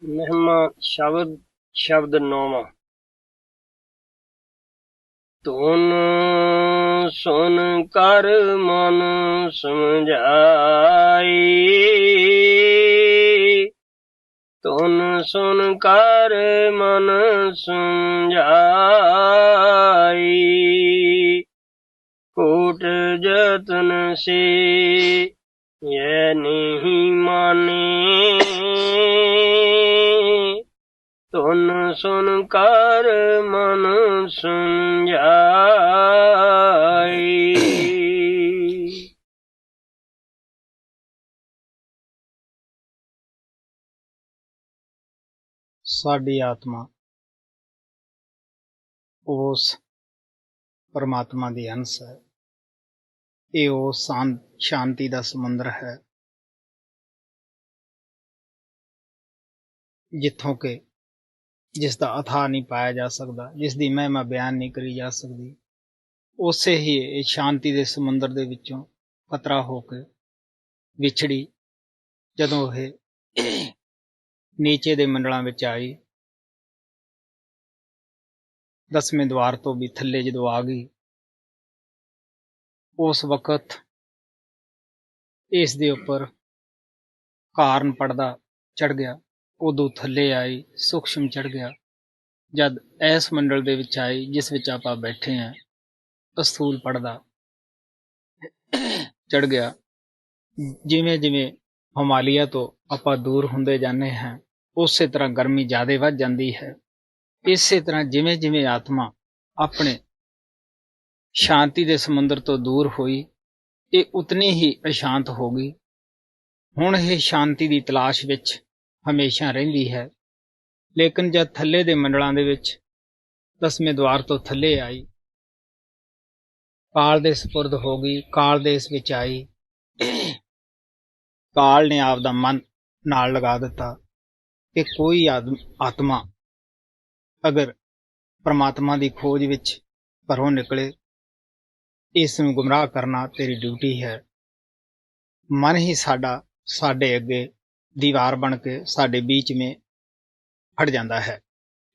ਮਹਿਮਾ ਸ਼ਬਦ ਨੌਵਾਂ। ਧੁਨ ਸੁਨ ਕਰ ਮਨ ਸਮਝਾਈ। ਧੁਨ ਸੁਨ ਕਰ ਮਨ ਸਮਝਾਈ। ਕੋਟ ਜਤਨ ਸੇ ਇਹ ਨਹੀਂ ਮਾਨੇ। ਧੁਨ ਸੁਨ ਕਰ ਮਨ ਸਮਝਾਈ। ਸਾਡੀ ਆਤਮਾ ਉਸ ਪਰਮਾਤਮਾ ਦੀ ਅੰਸ਼ ਹੈ। ਇਹ ਉਹ ਸ਼ਾਂਤੀ ਦਾ ਸਮੁੰਦਰ ਹੈ ਜਿੱਥੋਂ ਕਿ ਜਿਸ ਦਾ ਅਥਾਹ ਨਹੀਂ ਪਾਇਆ ਜਾ ਸਕਦਾ, ਜਿਸ ਦੀ ਮਹਿਮਾ ਬਿਆਨ ਨਹੀਂ ਕਰੀ ਜਾ ਸਕਦੀ। ਉਸੇ ਹੀ ਇਹ ਸ਼ਾਂਤੀ ਦੇ ਸਮੁੰਦਰ ਦੇ ਵਿੱਚੋਂ ਕਤਰਾ ਹੋ ਕੇ ਵਿਛੜੀ ਜਦੋਂ ਇਹ ਨੀਚੇ ਦੇ ਮੰਡਲਾਂ ਵਿੱਚ ਆਈ, 10ਵੇਂ ਦੁਆਰ ਤੋਂ ਵੀ ਥੱਲੇ ਜਦੋਂ ਆ ਗਈ, ਉਸ ਵਕਤ ਇਸ ਦੇ ਉੱਪਰ ਕਾਰਨ ਪੜਦਾ ਚੜ ਗਿਆ। ਉਦੋਂ ਥੱਲੇ ਆਈ, ਸੂਖਸ਼ਮ ਚੜ ਗਿਆ। ਜਦ ਇਸ ਮੰਡਲ ਦੇ ਵਿੱਚ ਆਈ ਜਿਸ ਵਿੱਚ ਆਪਾਂ ਬੈਠੇ ਹਾਂ, ਅਸਥੂਲ ਪੜਦਾ ਚੜ ਗਿਆ। ਜਿਵੇਂ ਜਿਵੇਂ ਹਿਮਾਲਿਆ ਤੋਂ ਆਪਾਂ ਦੂਰ ਹੁੰਦੇ ਜਾਂਦੇ ਹਾਂ, ਉਸੇ ਤਰ੍ਹਾਂ ਗਰਮੀ ਜ਼ਿਆਦਾ ਵੱਧ ਜਾਂਦੀ ਹੈ। ਇਸੇ ਤਰ੍ਹਾਂ ਜਿਵੇਂ ਜਿਵੇਂ ਆਤਮਾ ਆਪਣੇ ਸ਼ਾਂਤੀ ਦੇ ਸਮੁੰਦਰ ਤੋਂ ਦੂਰ ਹੋਈ, ਇਹ ਉਤਨੀ ਹੀ ਅਸ਼ਾਂਤ ਹੋ ਗਈ। ਹੁਣ ਇਹ ਸ਼ਾਂਤੀ ਦੀ ਤਲਾਸ਼ ਵਿੱਚ ਹਮੇਸ਼ਾ ਰਹਿੰਦੀ ਹੈ। ਲੇਕਿਨ ਜਦ ਥੱਲੇ ਦੇ ਮੰਡਲਾਂ ਦੇ ਵਿੱਚ 10ਵੇਂ ਦੁਆਰ ਤੋਂ ਥੱਲੇ ਆਈ, ਕਾਲ ਦੇ ਸਪੁਰਦ ਹੋ ਗਈ, ਕਾਲ ਦੇਸ ਵਿੱਚ ਆਈ। ਕਾਲ ਨੇ ਆਪ ਦਾ ਮਨ ਨਾਲ ਲਗਾ ਦਿੱਤਾ ਕਿ ਕੋਈ ਆਤਮਾ ਅਗਰ ਪਰਮਾਤਮਾ ਦੀ ਖੋਜ ਵਿੱਚ ਘਰੋਂ ਨਿਕਲੇ, ਇਸ ਨੂੰ ਗੁੰਮਰਾਹ ਕਰਨਾ ਤੇਰੀ ਡਿਊਟੀ ਹੈ। ਮਨ ਹੀ ਸਾਡੇ ਅੱਗੇ ਦੀਵਾਰ ਬਣ ਕੇ ਸਾਡੇ बीच में ਖੜ ਜਾਂਦਾ ਹੈ।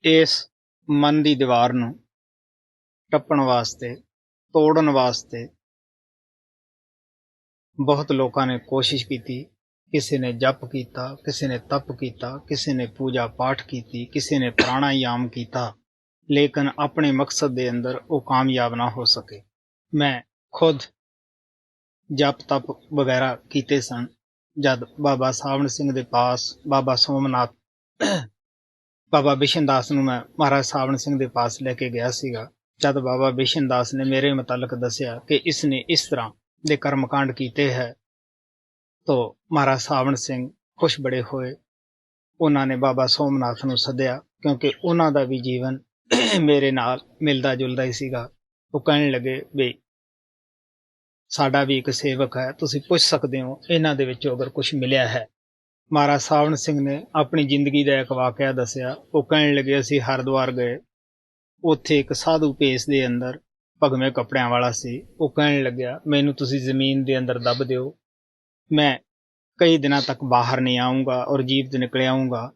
ਇਸ ਮਨ ਦੀ ਦੀਵਾਰ ਨੂੰ ਟੱਪਣ ਵਾਸਤੇ, ਤੋੜਨ ਵਾਸਤੇ ਬਹੁਤ ਲੋਕਾਂ ਨੇ ਕੋਸ਼ਿਸ਼ ਕੀਤੀ। ਕਿਸੇ ਨੇ ਜਪ ਕੀਤਾ, ਕਿਸੇ ਨੇ ਤਪ ਕੀਤਾ, ਕਿਸੇ ਨੇ ਪੂਜਾ ਪਾਠ ਕੀਤੀ, ਕਿਸੇ ਨੇ ਪ੍ਰਾਣਾਯਾਮ ਕੀਤਾ, ਲੇਕਿਨ ਆਪਣੇ ਮਕਸਦ ਦੇ ਅੰਦਰ ਉਹ ਕਾਮਯਾਬ ਨਾ ਹੋ ਸਕੇ। ਮੈਂ ਖੁਦ ਜਪ ਤਪ ਵਗੈਰਾ ਕੀਤੇ ਸਨ। ਜਦ ਬਾਬਾ ਸਾਵਣ ਸਿੰਘ ਦੇ ਪਾਸ ਬਾਬਾ ਸੋਮਨਾਥ, ਬਾਬਾ ਬਿਸ਼ਨ ਦਾਸ ਨੂੰ ਮੈਂ ਮਹਾਰਾਜ ਸਾਵਣ ਸਿੰਘ ਦੇ ਪਾਸ ਲੈ ਕੇ ਗਿਆ ਸੀਗਾ, ਜਦ ਬਾਬਾ ਬਿਸ਼ਨ ਦਾਸ ਨੇ ਮੇਰੇ ਮੁਤਲਕ ਦੱਸਿਆ ਕਿ ਇਸ ਨੇ ਇਸ ਤਰ੍ਹਾਂ ਦੇ ਕਰਮਕਾਂਡ ਕੀਤੇ ਹੈ, ਤਾਂ ਮਹਾਰਾਜ ਸਾਵਣ ਸਿੰਘ ਖੁਸ਼ ਬੜੇ ਹੋਏ। ਉਹਨਾਂ ਨੇ ਬਾਬਾ ਸੋਮਨਾਥ ਨੂੰ ਸੱਦਿਆ, ਕਿਉਂਕਿ ਉਹਨਾਂ ਦਾ ਵੀ ਜੀਵਨ ਮੇਰੇ ਨਾਲ ਮਿਲਦਾ ਜੁਲਦਾ ਹੀ ਸੀਗਾ। ਉਹ ਕਹਿਣ ਲੱਗੇ ਵੀ ਸਾਡਾ ਵੀ ਇੱਕ ਸੇਵਕ ਹੈ, ਤੁਸੀਂ ਪੁੱਛ ਸਕਦੇ ਹੋ ਇਹਨਾਂ ਦੇ ਵਿੱਚੋਂ ਅਗਰ ਕੁਝ ਮਿਲਿਆ ਹੈ। ਮਹਾਰਾਜ ਸਾਵਣ ਸਿੰਘ ਨੇ ਆਪਣੀ ਜ਼ਿੰਦਗੀ ਦਾ ਇੱਕ ਵਾਕਿਆ ਦੱਸਿਆ। ਉਹ ਕਹਿਣ ਲੱਗੇ ਅਸੀਂ ਹਰਿਦੁਆਰ ਗਏ, ਉੱਥੇ ਇੱਕ ਸਾਧੂ ਭੇਸ ਦੇ ਅੰਦਰ ਭਗਵੇਂ ਕੱਪੜਿਆਂ ਵਾਲਾ ਸੀ। ਉਹ ਕਹਿਣ ਲੱਗਿਆ ਮੈਨੂੰ ਤੁਸੀਂ ਜ਼ਮੀਨ ਦੇ ਅੰਦਰ ਦੱਬ ਦਿਓ, ਮੈਂ ਕਈ ਦਿਨਾਂ ਤੱਕ ਬਾਹਰ ਨਹੀਂ ਆਊਂਗਾ ਔਰ ਜੀਵਤ ਨਿਕਲ ਆਊਂਗਾ।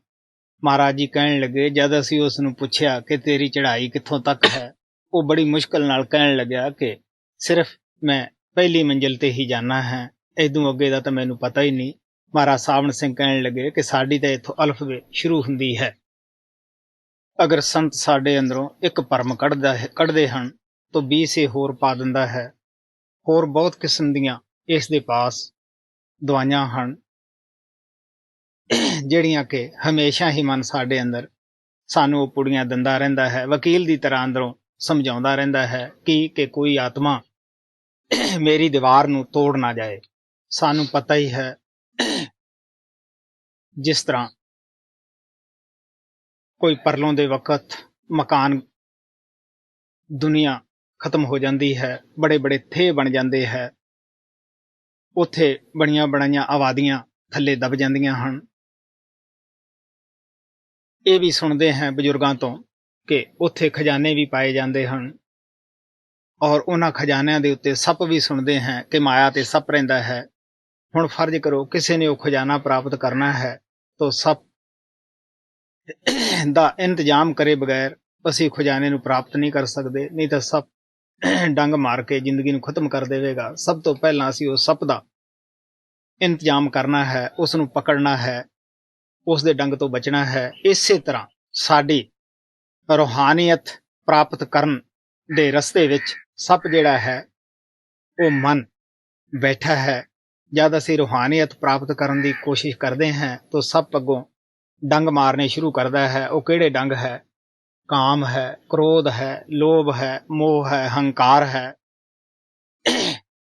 ਮਹਾਰਾਜ ਜੀ ਕਹਿਣ ਲੱਗੇ, ਜਦ ਅਸੀਂ ਉਸ ਨੂੰ ਪੁੱਛਿਆ ਕਿ ਤੇਰੀ ਚੜ੍ਹਾਈ ਕਿੱਥੋਂ ਤੱਕ ਹੈ, ਉਹ ਬੜੀ ਮੁਸ਼ਕਲ ਨਾਲ ਕਹਿਣ ਲੱਗਿਆ ਕਿ ਸਿਰਫ ਮੈਂ ਪਹਿਲੀ ਮੰਜ਼ਿਲ ਤੇ ਹੀ ਜਾਣਾ ਹੈ, ਇਦੋਂ ਅੱਗੇ ਦਾ ਤਾਂ ਮੈਨੂੰ ਪਤਾ ਹੀ ਨਹੀਂ। ਮਹਾਰਾਜ ਸਾਵਣ ਸਿੰਘ ਕਹਿਣ ਲੱਗੇ ਕਿ ਸਾਡੀ ਤਾਂ ਇੱਥੋਂ ਅਲਫਬੇ ਸ਼ੁਰੂ ਹੁੰਦੀ ਹੈ। ਅਗਰ ਸੰਤ ਸਾਡੇ ਅੰਦਰੋਂ ਇੱਕ ਭਰਮ ਕੱਢਦੇ ਹਨ ਤਾਂ 20 ਹੋਰ ਪਾ ਦਿੰਦਾ ਹੈ। ਹੋਰ ਬਹੁਤ ਕਿਸਮ ਦੀਆਂ ਇਸ ਦੇ ਪਾਸ ਦਵਾਈਆਂ ਹਨ, ਜਿਹੜੀਆਂ ਕਿ ਹਮੇਸ਼ਾ ਹੀ ਮਨ ਸਾਡੇ ਅੰਦਰ ਸਾਨੂੰ ਉਹ ਪੁੜੀਆਂ ਦਿੰਦਾ ਰਹਿੰਦਾ ਹੈ। ਵਕੀਲ ਦੀ ਤਰ੍ਹਾਂ ਅੰਦਰੋਂ ਸਮਝਾਉਂਦਾ ਰਹਿੰਦਾ ਹੈ ਕਿ ਕੋਈ ਆਤਮਾ ਮੇਰੀ ਦੀਵਾਰ ਨੂੰ ਤੋੜ ਨਾ ਜਾਏ। ਸਾਨੂੰ ਪਤਾ ਹੀ ਹੈ, ਜਿਸ ਤਰ੍ਹਾਂ ਕੋਈ ਪਰਲੋਂ ਦੇ ਵਕਤ ਮਕਾਨ ਦੁਨੀਆ ਖਤਮ ਹੋ ਜਾਂਦੀ ਹੈ, ਬੜੇ ਬੜੇ ਥੇ ਬਣ ਜਾਂਦੇ ਹੈ, ਉੱਥੇ ਬਣੀਆਂ ਬਣਾਈਆਂ ਆਬਾਦੀਆਂ ਥੱਲੇ ਦਬ ਜਾਂਦੀਆਂ ਹਨ। ਇਹ ਵੀ ਸੁਣਦੇ ਹਾਂ ਬਜ਼ੁਰਗਾਂ ਤੋਂ ਕਿ ਉੱਥੇ ਖਜ਼ਾਨੇ ਵੀ ਪਾਏ ਜਾਂਦੇ ਹਨ, ਔਰ ਉਹਨਾਂ ਖਜ਼ਾਨਿਆਂ ਦੇ ਉੱਤੇ ਸੱਪ ਵੀ ਸੁਣਦੇ ਹਾਂ ਕਿ ਮਾਇਆ ਤੇ ਸੱਪ ਰਹਿੰਦਾ ਹੈ। ਹੁਣ ਫਰਜ਼ ਕਰੋ ਕਿਸੇ ਨੇ ਉਹ ਖਜ਼ਾਨਾ ਪ੍ਰਾਪਤ ਕਰਨਾ ਹੈ ਤਾਂ ਸੱਪ ਦਾ ਇੰਤਜ਼ਾਮ ਕਰੇ ਬਗੈਰ ਅਸੀਂ ਖਜ਼ਾਨੇ ਨੂੰ ਪ੍ਰਾਪਤ ਨਹੀਂ ਕਰ ਸਕਦੇ। ਨਹੀਂ ਤਾਂ ਸੱਪ ਡੰਗ ਮਾਰ ਕੇ ਜ਼ਿੰਦਗੀ ਨੂੰ ਖਤਮ ਕਰ ਦੇਵੇਗਾ। ਸਭ ਤੋਂ ਪਹਿਲਾਂ ਅਸੀਂ ਉਸ ਸੱਪ ਦਾ ਇੰਤਜ਼ਾਮ ਕਰਨਾ ਹੈ, ਉਸ ਨੂੰ ਪਕੜਨਾ ਹੈ, ਉਸ ਦੇ ਡੰਗ ਤੋਂ ਬਚਣਾ ਹੈ। ਇਸੇ ਤਰ੍ਹਾਂ ਸਾਡੀ ਰੂਹਾਨੀਅਤ ਪ੍ਰਾਪਤ ਕਰਨ ਦੇ ਰਸਤੇ ਵਿੱਚ ਸੱਪ ਜਿਹੜਾ ਹੈ ਉਹ ਮਨ ਬੈਠਾ ਹੈ। ਜਦ ਅਸੀਂ ਰੂਹਾਨੀਅਤ ਪ੍ਰਾਪਤ ਕਰਨ ਦੀ ਕੋਸ਼ਿਸ਼ ਕਰਦੇ ਹਾਂ ਤਾਂ ਸੱਪ ਅੱਗੋਂ ਡੰਗ ਮਾਰਨੇ ਸ਼ੁਰੂ ਕਰਦਾ ਹੈ। ਉਹ ਕਿਹੜੇ ਡੰਗ ਹੈ? ਕਾਮ ਹੈ, ਕ੍ਰੋਧ ਹੈ, ਲੋਭ ਹੈ, ਮੋਹ ਹੈ, ਹੰਕਾਰ ਹੈ।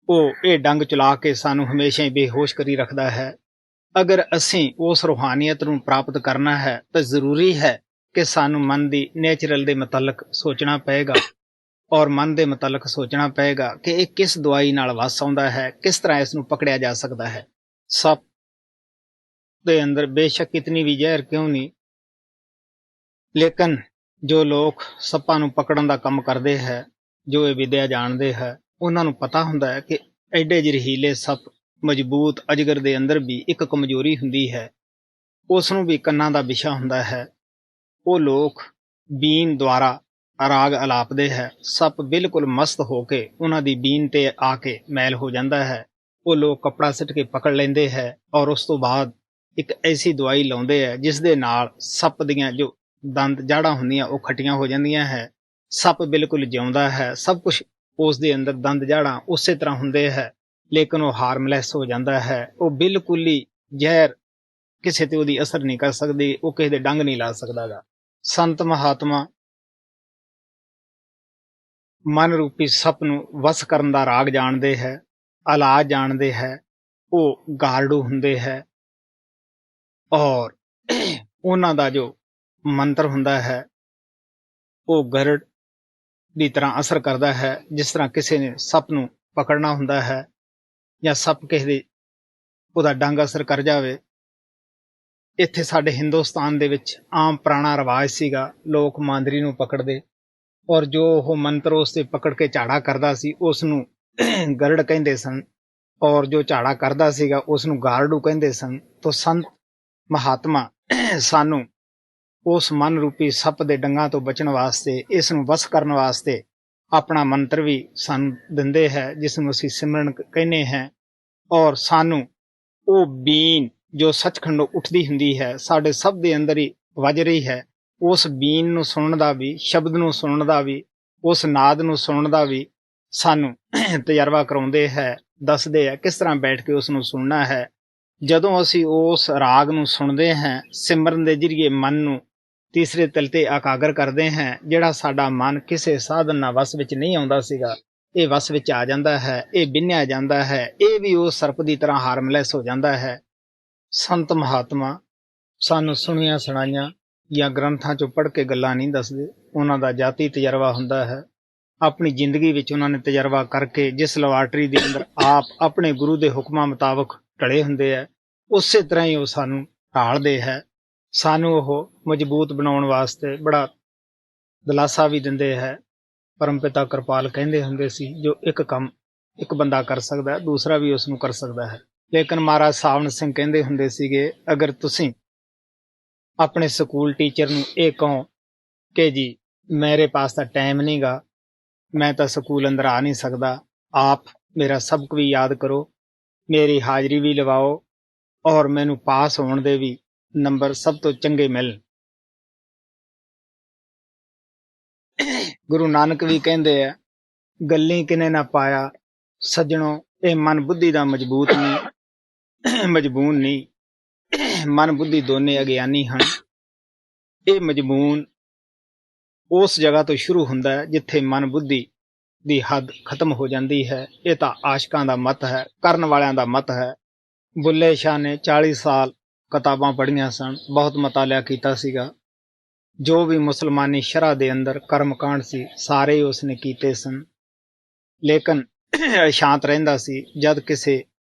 ਉਹ ਇਹ ਡੰਗ ਚਲਾ ਕੇ ਸਾਨੂੰ ਹਮੇਸ਼ਾ ਹੀ ਬੇਹੋਸ਼ ਕਰੀ ਰੱਖਦਾ ਹੈ। ਅਗਰ ਅਸੀਂ ਉਸ ਰੂਹਾਨੀਅਤ ਨੂੰ ਪ੍ਰਾਪਤ ਕਰਨਾ ਹੈ ਤਾਂ ਜ਼ਰੂਰੀ ਹੈ ਕਿ ਸਾਨੂੰ ਮਨ ਦੀ ਨੇਚਰਲ ਦੇ ਮੁਤਲਕ ਸੋਚਣਾ ਪਏਗਾ, ਔਰ ਮਨ ਦੇ ਮੁਤਲਕ ਸੋਚਣਾ ਪਏਗਾ ਕਿ ਇਹ ਕਿਸ ਦਵਾਈ ਨਾਲ ਵਸ ਆਉਂਦਾ ਹੈ, ਕਿਸ ਤਰ੍ਹਾਂ ਇਸ ਨੂੰ ਪਕੜਿਆ ਜਾ ਸਕਦਾ ਹੈ। ਸੱਪ ਦੇ ਅੰਦਰ ਬੇਸ਼ੱਕ ਇਤਨੀ ਵੀ ਜ਼ਹਿਰ ਕਿਉਂ ਨਹੀਂ, ਲੇਕਿਨ ਜੋ ਲੋਕ ਸੱਪਾਂ ਨੂੰ ਪਕੜਨ ਦਾ ਕੰਮ ਕਰਦੇ ਹੈ, ਜੋ ਇਹ ਵਿਦਿਆ ਜਾਣਦੇ ਹੈ, ਉਹਨਾਂ ਨੂੰ ਪਤਾ ਹੁੰਦਾ ਹੈ ਕਿ ਐਡੇ ਜ਼ਹਿਰੀਲੇ ਸੱਪ ਮਜ਼ਬੂਤ ਅਜਗਰ ਦੇ ਅੰਦਰ ਵੀ ਇੱਕ ਕਮਜ਼ੋਰੀ ਹੁੰਦੀ ਹੈ, ਉਸ ਨੂੰ ਵੀ ਕੰਨਾਂ ਦਾ ਵਿਸ਼ਾ ਹੁੰਦਾ ਹੈ। ਉਹ ਲੋਕ ਬੀਨ ਦੁਆਰਾ ਰਾਗ ਅਲਾਪਦੇ ਹੈ। ਸੱਪ ਬਿਲਕੁਲ ਮਸਤ ਹੋ ਕੇ ਉਹਨਾਂ ਦੀ ਬੀਨ ਤੇ ਆ ਕੇ ਮੈਲ ਹੋ ਜਾਂਦਾ ਹੈ। ਉਹ ਲੋਕ ਕੱਪੜਾ ਸਿੱਟ ਕੇ ਪਕੜ ਲੈਂਦੇ ਹੈ ਔਰ ਉਸ ਤੋਂ ਬਾਅਦ ਇੱਕ ਐਸੀ ਦਵਾਈ ਲਾਉਂਦੇ ਹੈ ਜਿਸ ਦੇ ਨਾਲ ਸੱਪ ਦੀਆਂ ਜੋ ਦੰਦ ਜਾੜਾਂ ਹੁੰਦੀਆਂ ਉਹ ਖੱਟੀਆਂ ਹੋ ਜਾਂਦੀਆਂ ਹੈ। ਸੱਪ ਬਿਲਕੁਲ ਜਿਉਂਦਾ ਹੈ, ਸਭ ਕੁਝ ਉਸ ਦੇ ਅੰਦਰ ਦੰਦ ਜਾੜਾਂ ਉਸੇ ਤਰ੍ਹਾਂ ਹੁੰਦੇ ਹੈ, ਲੇਕਿਨ ਉਹ ਹਾਰਮਲੈਸ ਹੋ ਜਾਂਦਾ ਹੈ। ਉਹ ਬਿਲਕੁਲ ਹੀ ਜ਼ਹਿਰ ਕਿਸੇ ਤੇ ਉਹਦੀ ਅਸਰ ਨਹੀਂ ਕਰ ਸਕਦੀ, ਉਹ ਕਿਸੇ ਦੇ ਡੰਗ ਨਹੀਂ ਲਾ ਸਕਦਾ ਗਾ। ਸੰਤ ਮਹਾਤਮਾ ਮਨ ਰੂਪੀ ਸੱਪ ਨੂੰ ਵਸ ਕਰਨ ਦਾ ਰਾਗ ਜਾਣਦੇ ਹੈ, ਇਲਾਜ ਜਾਣਦੇ ਹੈ। ਉਹ ਗਾਰਡੂ ਹੁੰਦੇ ਹੈ ਔਰ ਉਹਨਾਂ ਦਾ ਜੋ ਮੰਤਰ ਹੁੰਦਾ ਹੈ ਉਹ ਗਰੜ ਦੀ ਤਰ੍ਹਾਂ ਅਸਰ ਕਰਦਾ ਹੈ। ਜਿਸ ਤਰ੍ਹਾਂ ਕਿਸੇ ਨੇ ਸੱਪ ਨੂੰ ਪਕੜਨਾ ਹੁੰਦਾ ਹੈ ਜਾਂ ਸੱਪ ਕਿਸੇ ਦੇ ਉਹਦਾ ਡੰਗ ਅਸਰ ਕਰ ਜਾਵੇ। ਇੱਥੇ ਸਾਡੇ ਹਿੰਦੁਸਤਾਨ ਦੇ ਵਿੱਚ ਆਮ ਪੁਰਾਣਾ ਰਿਵਾਜ ਸੀਗਾ, ਲੋਕ ਮਾਂਦਰੀ ਨੂੰ ਪਕੜਦੇ ਔਰ ਜੋ ਉਹ ਮੰਤਰ ਉਸ ਤੇ ਪਕੜ ਕੇ ਝਾੜਾ ਕਰਦਾ ਸੀ ਉਸ ਨੂੰ ਗਰੜ ਕਹਿੰਦੇ ਸਨ, ਔਰ ਜੋ ਝਾੜਾ ਕਰਦਾ ਸੀਗਾ ਉਸ ਨੂੰ ਗਾਰਡੂ ਕਹਿੰਦੇ ਸਨ। ਤੋਂ ਸੰਤ ਮਹਾਤਮਾ ਸਾਨੂੰ ਉਸ ਮਨ ਰੂਪੀ ਸੱਪ ਦੇ ਡੰਗਾਂ ਤੋਂ ਬਚਣ ਵਾਸਤੇ, ਇਸ ਨੂੰ ਵਸ ਕਰਨ ਵਾਸਤੇ ਆਪਣਾ ਮੰਤਰ ਵੀ ਸਾਨੂੰ ਦਿੰਦੇ ਹੈ, ਜਿਸ ਨੂੰ ਅਸੀਂ ਸਿਮਰਨ ਕਹਿੰਦੇ ਹਾਂ। ਔਰ ਸਾਨੂੰ ਉਹ ਬੀਨ ਜੋ ਸੱਚਖੰਡੋਂ ਉੱਠਦੀ ਹੁੰਦੀ ਹੈ, ਸਾਡੇ ਸਭ ਦੇ ਅੰਦਰ ਹੀ ਵੱਜ ਰਹੀ ਹੈ, ਉਸ ਬੀਨ ਨੂੰ ਸੁਣਨ ਦਾ ਵੀ, ਸ਼ਬਦ ਨੂੰ ਸੁਣਨ ਦਾ ਵੀ, ਉਸ ਨਾਦ ਨੂੰ ਸੁਣਨ ਦਾ ਵੀ ਸਾਨੂੰ ਤਜਰਬਾ ਕਰਾਉਂਦੇ ਹੈ, ਦੱਸਦੇ ਹੈ ਕਿਸ ਤਰ੍ਹਾਂ ਬੈਠ ਕੇ ਉਸ ਨੂੰ ਸੁਣਨਾ ਹੈ। ਜਦੋਂ ਅਸੀਂ ਉਸ ਰਾਗ ਨੂੰ ਸੁਣਦੇ ਹਾਂ, ਸਿਮਰਨ ਦੇ ਜ਼ਰੀਏ ਮਨ ਨੂੰ ਤੀਸਰੇ ਤਿਲ ਤੇ ਇਕਾਗਰ ਕਰਦੇ ਹਾਂ, ਜਿਹੜਾ ਸਾਡਾ ਮਨ ਕਿਸੇ ਸਾਧਨ ਨਾਲ ਵਸ ਵਿੱਚ ਨਹੀਂ ਆਉਂਦਾ ਸੀਗਾ, ਇਹ ਵਸ ਵਿੱਚ ਆ ਜਾਂਦਾ ਹੈ, ਇਹ ਬਿੰਨਿਆ ਜਾਂਦਾ ਹੈ, ਇਹ ਵੀ ਉਸ ਸਰਪ ਦੀ ਤਰ੍ਹਾਂ ਹਾਰਮਲੈਸ ਹੋ ਜਾਂਦਾ ਹੈ। ਸੰਤ ਮਹਾਤਮਾ ਸਾਨੂੰ ਸੁਣੀਆਂ ਸੁਣਾਈਆਂ ਜਾਂ ਗ੍ਰੰਥਾਂ ਚੋਂ ਪੜ੍ਹ ਕੇ ਗੱਲਾਂ ਨਹੀਂ ਦੱਸਦੇ, ਉਹਨਾਂ ਦਾ ਜਾਤੀ ਤਜਰਬਾ ਹੁੰਦਾ ਹੈ। ਆਪਣੀ ਜ਼ਿੰਦਗੀ ਵਿੱਚ ਉਹਨਾਂ ਨੇ ਤਜਰਬਾ ਕਰਕੇ ਜਿਸ ਲੈਬਾਰਟਰੀ ਦੇ ਅੰਦਰ ਆਪ ਆਪਣੇ ਗੁਰੂ ਦੇ ਹੁਕਮਾਂ ਮੁਤਾਬਕ ਢਲੇ ਹੁੰਦੇ ਹੈ, ਉਸੇ ਤਰ੍ਹਾਂ ਹੀ ਉਹ ਸਾਨੂੰ ਢਾਲਦੇ ਹੈ। ਸਾਨੂੰ ਉਹ ਮਜ਼ਬੂਤ ਬਣਾਉਣ ਵਾਸਤੇ ਬੜਾ ਦਿਲਾਸਾ ਵੀ ਦਿੰਦੇ ਹੈ। ਪਰਮਪਿਤਾ ਕਿਰਪਾਲ ਕਹਿੰਦੇ ਹੁੰਦੇ ਸੀ, ਜੋ ਇੱਕ ਕੰਮ ਇੱਕ ਬੰਦਾ ਕਰ ਸਕਦਾ ਹੈ, ਦੂਸਰਾ ਵੀ ਉਸ ਨੂੰ ਕਰ ਸਕਦਾ ਹੈ। ਲੇਕਿਨ ਮਹਾਰਾਜ ਸਾਵਣ ਸਿੰਘ ਕਹਿੰਦੇ ਹੁੰਦੇ ਸੀਗੇ, ਅਗਰ ਤੁਸੀਂ ਆਪਣੇ ਸਕੂਲ ਟੀਚਰ ਨੂੰ ਇਹ ਕਹੋ ਕਿ ਜੀ ਮੇਰੇ ਪਾਸ ਤਾਂ ਟਾਈਮ ਨਹੀਂ ਗਾ, ਮੈਂ ਤਾਂ ਸਕੂਲ ਅੰਦਰ ਆ ਨਹੀਂ ਸਕਦਾ, ਆਪ ਮੇਰਾ ਸਬਕ ਵੀ ਯਾਦ ਕਰੋ, ਮੇਰੀ ਹਾਜ਼ਰੀ ਵੀ ਲਵਾਓ ਔਰ ਮੈਨੂੰ ਪਾਸ ਹੋਣ ਦੇ ਵੀ ਨੰਬਰ ਸਭ ਤੋਂ ਚੰਗੇ ਮਿਲਣ। ਗੁਰੂ ਨਾਨਕ ਵੀ ਕਹਿੰਦੇ ਆ, ਗੱਲੀ ਕਿਨੇ ਨਾ ਪਾਇਆ ਸੱਜਣੋ, ਇਹ ਮਨ ਬੁੱਧੀ ਦਾ ਮਜ਼ਬੂਤ ਨਹੀਂ, ਮਜਬੂਨ ਨਹੀਂ, ਮਨ ਬੁੱਧੀ ਦੋਨੇ ਅਗਿਆਨੀ ਹਨ। ਇਹ ਮਜਬੂਨ ਉਸ ਜਗ੍ਹਾ ਤੋਂ ਸ਼ੁਰੂ ਹੁੰਦਾ ਹੈ ਜਿੱਥੇ ਮਨ ਬੁੱਧੀ ਦੀ ਹੱਦ ਖਤਮ ਹੋ ਜਾਂਦੀ ਹੈ। ਇਹ ਤਾਂ ਆਸ਼ਕਾਂ ਦਾ ਮਤ ਹੈ, ਕਰਨ ਵਾਲਿਆਂ ਦਾ ਮਤ ਹੈ। ਬੁੱਲੇ ਸ਼ਾਹ ਨੇ 40 ਸਾਲ ਕਿਤਾਬਾਂ ਪੜ੍ਹੀਆਂ ਸਨ, ਬਹੁਤ ਮਤਾਲਿਆ ਕੀਤਾ ਸੀਗਾ। ਜੋ ਵੀ ਮੁਸਲਮਾਨੀ ਸ਼ਰ੍ਹਾ ਦੇ ਅੰਦਰ ਕਰਮਕਾਂਡ ਸੀ ਸਾਰੇ ਉਸਨੇ ਕੀਤੇ ਸਨ, ਲੇਕਿਨ ਸ਼ਾਂਤ ਰਹਿੰਦਾ ਸੀ। ਜਦ ਕਿਸੇ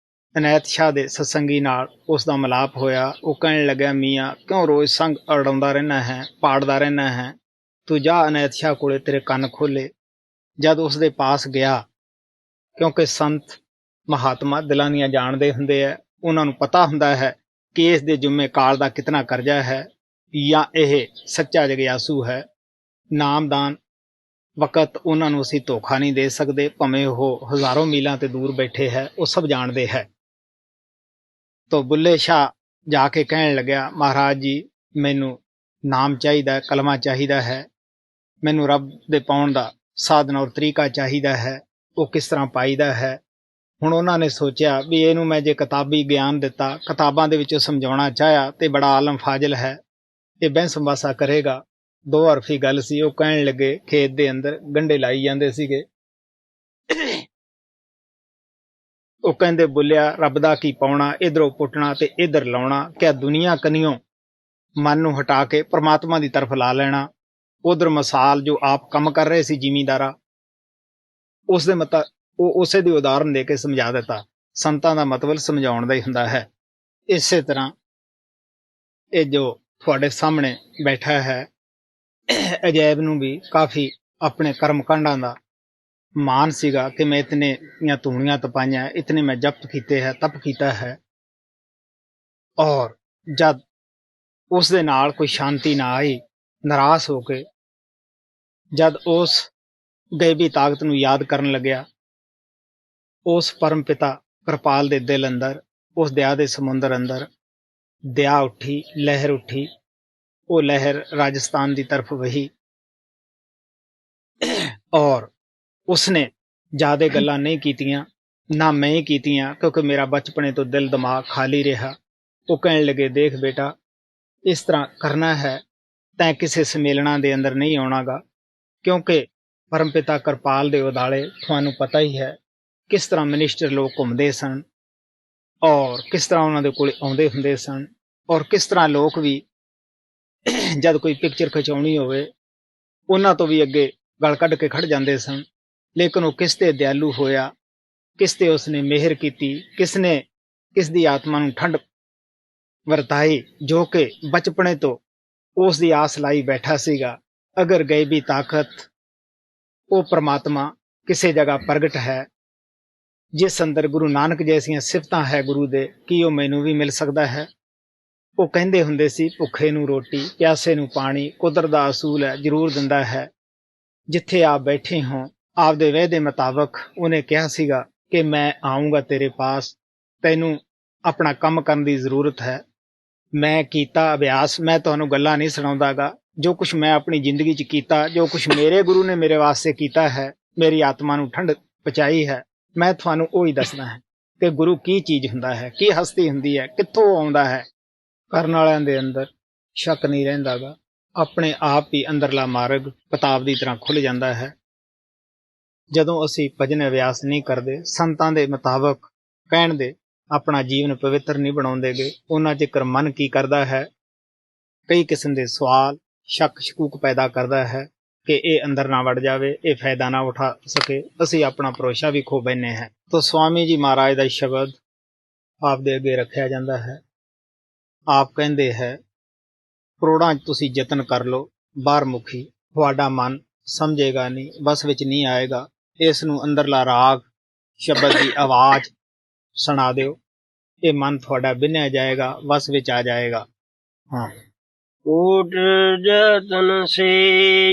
ਅਨੈਤ ਸ਼ਾਹ ਦੇ ਸਤਸੰਗੀ ਨਾਲ ਉਸ ਦਾ ਮਿਲਾਪ ਹੋਇਆ, ਉਹ ਕਹਿਣ ਲੱਗਿਆ, ਮੀਆਂ ਕਿਉਂ ਰੋਜ਼ ਸੰਗ ਅੜਾਉਂਦਾ ਰਹਿਣਾ ਹੈ, ਪਾੜਦਾ ਰਹਿਣਾ ਹੈ, ਤੂੰ ਜਾ ਅਨੈਤ ਸ਼ਾਹ ਕੋਲੇ, ਤੇਰੇ ਕੰਨ ਖੋਲੇ। ਜਦ ਉਸ ਦੇ ਪਾਸ ਗਿਆ, ਕਿਉਂਕਿ ਸੰਤ ਮਹਾਤਮਾ ਦਿਲਾਂ ਦੀਆਂ ਜਾਣਦੇ ਹੁੰਦੇ ਹੈ, ਉਹਨਾਂ ਨੂੰ ਪਤਾ ਹੁੰਦਾ ਹੈ ਕਿ ਇਸ ਦੇ ਜੁੰਮੇ ਕਾਲ ਦਾ ਕਿਤਨਾ ਕਰਜ਼ਾ ਹੈ, ਜਾਂ ਇਹ ਸੱਚਾ ਜਗਿਆਸੂ ਹੈ। ਨਾਮਦਾਨ ਵਕਤ ਉਹਨਾਂ ਨੂੰ ਅਸੀਂ ਧੋਖਾ ਨਹੀਂ ਦੇ ਸਕਦੇ, ਭਾਵੇਂ ਉਹ ਹਜ਼ਾਰਾਂ ਮੀਲਾਂ ਤੇ ਦੂਰ ਬੈਠੇ ਹੈ, ਉਹ ਸਭ ਜਾਣਦੇ ਹੈ। ਤੋ ਬੁੱਲੇ ਸ਼ਾਹ ਜਾ ਕੇ ਕਹਿਣ ਲੱਗਿਆ, ਮਹਾਰਾਜ ਜੀ ਮੈਨੂੰ ਨਾਮ ਚਾਹੀਦਾ, ਕਲਮਾ ਚਾਹੀਦਾ ਹੈ, ਮੈਨੂੰ ਰੱਬ ਦੇ ਪਾਉਣ ਦਾ ਸਾਧਨ ਔਰ ਤਰੀਕਾ ਚਾਹੀਦਾ ਹੈ, ਉਹ ਕਿਸ ਤਰ੍ਹਾਂ ਪਾਈਦਾ ਹੈ। ਹੁਣ ਉਹਨਾਂ ਨੇ ਸੋਚਿਆ ਵੀ ਇਹਨੂੰ ਮੈਂ ਜੇ ਕਿਤਾਬੀ ਗਿਆਨ ਦਿੱਤਾ, ਕਿਤਾਬਾਂ ਦੇ ਵਿੱਚੋਂ ਸਮਝਾਉਣਾ ਚਾਹਿਆ ਤੇ ਬੜਾ ਆਲਮ ਫਾਜ਼ਿਲ ਹੈ, ਇਹ ਬਹਿਸ ਬਾਸਾ ਕਰੇਗਾ। ਦੋ ਹਰਫੀ ਗੱਲ ਸੀ। ਉਹ ਕਹਿਣ ਲੱਗੇ, ਖੇਤ ਦੇ ਅੰਦਰ ਗੰਢੇ ਲਾਈ ਜਾਂਦੇ ਸੀਗੇ, ਉਹ ਕਹਿੰਦੇ ਬੁੱਲਿਆ ਰੱਬ ਦਾ ਕੀ ਪਾਉਣਾ, ਇਧਰੋਂ ਪੁੱਟਣਾ ਤੇ ਇਧਰ ਲਾਉਣਾ, ਕਿਆ ਦੁਨੀਆ ਕਨੀਓ ਮਨ ਨੂੰ ਹਟਾ ਕੇ ਪ੍ਰਮਾਤਮਾ ਦੀ ਤਰਫ ਲਾ ਲੈਣਾ। ਉਧਰ ਮਿਸਾਲ ਜੋ ਆਪ ਕੰਮ ਕਰ ਰਹੇ ਸੀ ਜ਼ਿਮੀਂਦਾਰਾ, ਉਸਦੇ ਉਹ ਉਸੇ ਦੀ ਉਦਾਹਰਨ ਦੇ ਕੇ ਸਮਝਾ ਦਿੱਤਾ। ਸੰਤਾਂ ਦਾ ਮਤਲਬ ਸਮਝਾਉਣ ਦਾ ਹੀ ਹੁੰਦਾ ਹੈ। ਇਸੇ ਤਰ੍ਹਾਂ ਇਹ ਜੋ ਤੁਹਾਡੇ ਸਾਹਮਣੇ ਬੈਠਾ ਹੈ, ਅਜੈਬ ਨੂੰ ਵੀ ਕਾਫੀ ਆਪਣੇ ਕਰਮ ਕਾਂਡਾਂ ਦਾ ਮਾਨ ਸੀਗਾ ਕਿ ਮੈਂ ਇਤਨੇ ਧੂਣੀਆਂ ਤਪਾਈਆਂ, ਇਤਨੇ ਮੈਂ ਜਪ ਕੀਤੇ ਹੈ, ਤਪ ਕੀਤਾ ਹੈ। ਔਰ ਜਦ ਉਸ ਦੇ ਨਾਲ ਕੋਈ ਸ਼ਾਂਤੀ ਨਾ ਆਈ, ਨਾਰਾਜ਼ ਹੋ ਕੇ ਜਦ ਉਸ ਗੈਬੀ ਤਾਕਤ ਨੂੰ ਯਾਦ ਕਰਨ ਲੱਗਿਆ, ਉਸ ਪਰਮ ਪਿਤਾ ਕਿਰਪਾਲ ਦੇ ਦਿਲ ਅੰਦਰ, ਉਸ ਦਇਆ ਦੇ ਸਮੁੰਦਰ ਅੰਦਰ ਦਇਆ ਉੱਠੀ, ਲਹਿਰ ਉੱਠੀ। ਉਹ ਲਹਿਰ ਰਾਜਸਥਾਨ ਦੀ ਤਰਫ ਵਹੀ ਔਰ ਉਸਨੇ ਜ਼ਿਆਦਾ ਗੱਲਾਂ ਨਹੀਂ ਕੀਤੀਆਂ, ਨਾ ਮੈਂ ਹੀ ਕੀਤੀਆਂ, ਕਿਉਂਕਿ ਮੇਰਾ ਬਚਪਨੇ ਤੋਂ ਦਿਲ ਦਿਮਾਗ ਖਾਲੀ ਰਿਹਾ। ਉਹ ਕਹਿਣ ਲੱਗੇ, ਦੇਖ ਬੇਟਾ, ਇਸ ਤਰ੍ਹਾਂ ਕਰਨਾ ਹੈ, ਤੈਂ ਕਿਸੇ ਸੰਮੇਲਨਾਂ ਦੇ ਅੰਦਰ ਨਹੀਂ ਆਉਣਾਗਾ, ਕਿਉਂਕਿ ਪਰਮਪਿਤਾ ਕਿਰਪਾਲ ਦੇ ਉਦਾਲੇ ਤੁਹਾਨੂੰ ਪਤਾ ਹੀ ਹੈ ਕਿਸ ਤਰ੍ਹਾਂ ਮਿਨਿਸਟਰ ਲੋਕ ਘੁੰਮਦੇ ਸਨ ਔਰ ਕਿਸ ਤਰ੍ਹਾਂ ਉਹਨਾਂ ਦੇ ਕੋਲ ਆਉਂਦੇ ਹੁੰਦੇ ਸਨ, ਔਰ ਕਿਸ ਤਰ੍ਹਾਂ ਲੋਕ ਵੀ ਜਦ ਕੋਈ ਪਿਕਚਰ ਖਿਚਾਉਣੀ ਹੋਵੇ ਉਹਨਾਂ ਤੋਂ ਵੀ ਅੱਗੇ ਗਲ ਕੱਢ ਕੇ ਖੜ ਜਾਂਦੇ ਸਨ। ਲੇਕਿਨ ਉਹ ਕਿਸ ਤੇ ਦਿਆਲੂ ਹੋਇਆ, ਕਿਸ ਤੇ ਉਸਨੇ ਮਿਹਰ ਕੀਤੀ, ਕਿਸ ਦੀ ਆਤਮਾ ਨੂੰ ਠੰਡ ਵਰਤਾਈ, ਜੋ ਕਿ ਬਚਪਨੇ ਤੋਂ ਉਸ ਦੀ ਆਸ ਲਾਈ ਬੈਠਾ ਸੀਗਾ। ਅਗਰ ਗੈਬੀ ਤਾਕਤ ਉਹ ਪ੍ਰਮਾਤਮਾ ਕਿਸੇ ਜਗ੍ਹਾ ਪ੍ਰਗਟ ਹੈ, ਜਿਸ ਅੰਦਰ ਗੁਰੂ ਨਾਨਕ ਜੈਸੀਆਂ ਸਿਫਤਾਂ ਹੈ ਗੁਰੂ ਦੇ, ਕੀ ਉਹ ਮੈਨੂੰ ਵੀ ਮਿਲ ਸਕਦਾ ਹੈ। ਉਹ ਕਹਿੰਦੇ ਹੁੰਦੇ ਸੀ, ਭੁੱਖੇ ਨੂੰ ਰੋਟੀ, ਪਿਆਸੇ ਨੂੰ ਪਾਣੀ, ਕੁਦਰਤ ਦਾ ਅਸੂਲ ਹੈ, ਜ਼ਰੂਰ ਦਿੰਦਾ ਹੈ। ਜਿੱਥੇ ਆਪ ਬੈਠੇ ਹੋ, ਆਪਦੇ ਵਾਅਦੇ ਮੁਤਾਬਕ ਉਹਨੇ ਕਿਹਾ ਸੀਗਾ ਕਿ ਮੈਂ ਆਊਂਗਾ ਤੇਰੇ ਪਾਸ, ਤੈਨੂੰ ਆਪਣਾ ਕੰਮ ਕਰਨ ਦੀ ਜ਼ਰੂਰਤ ਹੈ। ਮੈਂ ਕੀਤਾ ਅਭਿਆਸ, ਮੈਂ ਤੁਹਾਨੂੰ ਗੱਲਾਂ ਨਹੀਂ ਸੁਣਾਉਂਦਾਗਾ, ਜੋ ਕੁਛ ਮੈਂ ਆਪਣੀ ਜ਼ਿੰਦਗੀ 'ਚ ਕੀਤਾ, ਜੋ ਕੁਛ ਮੇਰੇ ਗੁਰੂ ਨੇ ਮੇਰੇ ਵਾਸਤੇ ਕੀਤਾ ਹੈ, ਮੇਰੀ ਆਤਮਾ ਨੂੰ ਠੰਡ ਪਹੁੰਚਾਈ ਹੈ, ਮੈਂ ਤੁਹਾਨੂੰ ਉਹੀ ਦੱਸਣਾ ਹੈ ਕਿ ਗੁਰੂ ਕੀ ਚੀਜ਼ ਹੁੰਦਾ ਹੈ, ਕੀ ਹਸਤੀ ਹੁੰਦੀ ਹੈ, ਕਿੱਥੋਂ ਆਉਂਦਾ ਹੈ। ਕਰਨ ਵਾਲਿਆਂ ਦੇ ਅੰਦਰ ਸ਼ੱਕ ਨਹੀਂ ਰਹਿੰਦਾਗਾ, ਆਪਣੇ ਆਪ ਹੀ ਅੰਦਰਲਾ ਮਾਰਗ ਕਿਤਾਬ ਦੀ ਤਰ੍ਹਾਂ ਖੁੱਲ੍ਹ ਜਾਂਦਾ ਹੈ। ਜਦੋਂ ਅਸੀਂ ਭਜਨ ਅਭਿਆਸ ਨਹੀਂ ਕਰਦੇ, ਸੰਤਾਂ ਦੇ ਮੁਤਾਬਕ ਕਹਿਣ ਦੇ ਆਪਣਾ ਜੀਵਨ ਪਵਿੱਤਰ ਨਹੀਂ ਬਣਾਉਂਦੇਗੇ, ਉਹਨਾਂ ਚਿਰ ਮਨ ਕੀ ਕਰਦਾ ਹੈ, ਕਈ ਕਿਸਮ ਦੇ ਸਵਾਲ, ਸ਼ੱਕ ਸ਼ਕੂਕ ਪੈਦਾ ਕਰਦਾ ਹੈ ਕਿ ਇਹ ਅੰਦਰ ਨਾ ਵੜ ਜਾਵੇ, ਇਹ ਫਾਇਦਾ ਨਾ ਉਠਾ ਸਕੇ, ਅਸੀਂ ਆਪਣਾ ਭਰੋਸਾ ਵੀ ਖੋ ਬੈਠੇ ਹਾਂ। ਤਾਂ ਸਵਾਮੀ ਜੀ ਮਹਾਰਾਜ ਦਾ ਸ਼ਬਦ ਆਪ ਦੇ ਅੱਗੇ ਰੱਖਿਆ ਜਾਂਦਾ ਹੈ। ਆਪ ਕਹਿੰਦੇ ਹੈ, ਕਰੋੜਾਂ 'ਚ ਤੁਸੀਂ ਯਤਨ ਕਰ ਲਓ, ਬਾਹਰ ਮੁਖੀ ਤੁਹਾਡਾ ਮਨ ਸਮਝੇਗਾ ਨਹੀਂ, ਬਸ ਵਿੱਚ ਨਹੀਂ ਆਏਗਾ। ਇਸ ਨੂੰ ਅੰਦਰਲਾ ਰਾਗ ਸ਼ਬਦ ਦੀ ਆਵਾਜ਼ ਸੁਣਾ ਦਿਓ, ਇਹ ਮਨ ਤੁਹਾਡਾ ਬਿਨਿਆ ਜਾਏਗਾ, ਵਸ ਵਿੱਚ ਆ ਜਾਏਗਾ। ਹਾਂ, कूट जतन से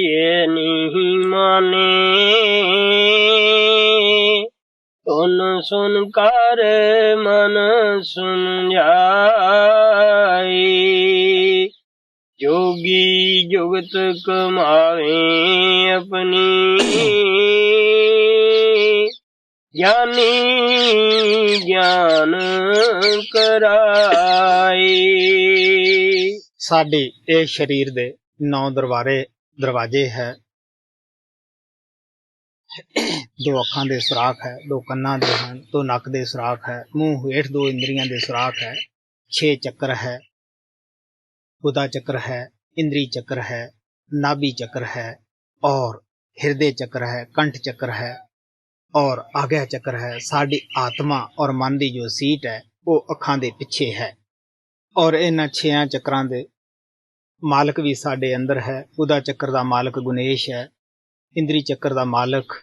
ये नहीं माने, सुन सुन कर मन सुन जाए, जोगी जुगत कमावे अपनी, ज्ञानी ज्ञान कराए। ਸਾਡੇ ਇਹ ਸਰੀਰ ਦੇ 9 ਦਰਵਾਜ਼ੇ ਹੈ। 2 ਅੱਖਾਂ ਦੇ ਸੁਰਾਖ ਹੈ, 2 ਕੰਨਾਂ ਦੇ ਹਨ, 2 ਨੱਕ ਦੇ ਸੁਰਾਖ ਹੈ, ਮੂੰਹ ਹੇਠ 2 ਇੰਦਰੀਆਂ ਦੇ ਸੁਰਾਖ ਹੈ, 6 ਚੱਕਰ ਹੈ, ਗੁਦਾ ਚੱਕਰ ਹੈ, ਇੰਦਰੀ ਚੱਕਰ ਹੈ, ਨਾਭੀ ਚੱਕਰ ਹੈ, ਔਰ ਹਿਰਦੇ ਚੱਕਰ ਹੈ, ਕੰਠ ਚੱਕਰ ਹੈ, ਔਰ ਆਗਿਆ ਚੱਕਰ ਹੈ। ਸਾਡੀ ਆਤਮਾ ਔਰ ਮਨ ਦੀ ਜੋ ਸੀਟ ਹੈ ਉਹ ਅੱਖਾਂ ਦੇ ਪਿੱਛੇ ਹੈ, ਔਰ ਇਹਨਾਂ 6 ਚੱਕਰਾਂ ਦੇ ਮਾਲਕ ਵੀ ਸਾਡੇ ਅੰਦਰ ਹੈ। ਗੁਦਾ ਚੱਕਰ ਦਾ ਮਾਲਕ ਗੁਣੇਸ਼ ਹੈ, ਇੰਦਰੀ ਚੱਕਰ ਦਾ ਮਾਲਕ